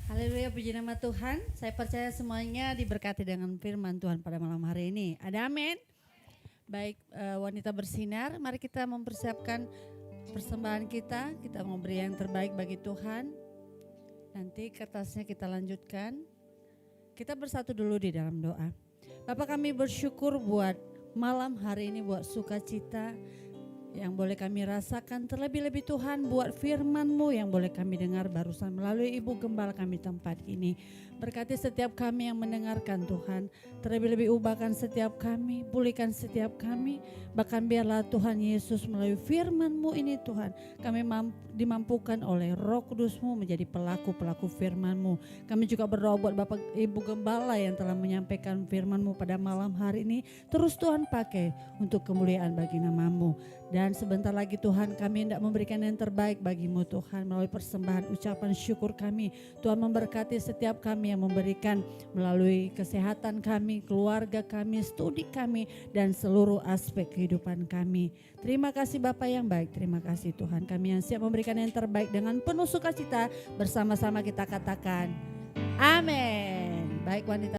Haleluya, puji nama Tuhan. Saya percaya semuanya diberkati dengan firman Tuhan pada malam hari ini. Ada amin? Baik, wanita bersinar, mari kita mempersiapkan persembahan kita. Kita mau beri yang terbaik bagi Tuhan. Nanti kertasnya kita lanjutkan. Kita bersatu dulu di dalam doa. Bapak, kami bersyukur buat malam hari ini, buat sukacita yang boleh kami rasakan, terlebih-lebih Tuhan buat firman-Mu yang boleh kami dengar barusan melalui Ibu Gembala kami tempat ini. Berkati setiap kami yang mendengarkan Tuhan, terlebih-lebih ubahkan setiap kami, pulihkan setiap kami. Bahkan biarlah Tuhan Yesus melalui firman-Mu ini Tuhan, kami dimampukan oleh Roh Kudus-Mu menjadi pelaku-pelaku firman-Mu. Kami juga berdoa buat Bapak Ibu Gembala yang telah menyampaikan firman-Mu pada malam hari ini. Terus Tuhan pakai untuk kemuliaan bagi nama-Mu. Dan sebentar lagi Tuhan kami hendak memberikan yang terbaik bagi-Mu Tuhan melalui persembahan ucapan syukur kami. Tuhan memberkati setiap kami yang memberikan melalui kesehatan kami, keluarga kami, studi kami dan seluruh aspek kehidupan kami. Terima kasih Bapa yang baik, terima kasih Tuhan. Kami yang siap memberikan yang terbaik dengan penuh sukacita bersama-sama kita katakan amin. Baik wanita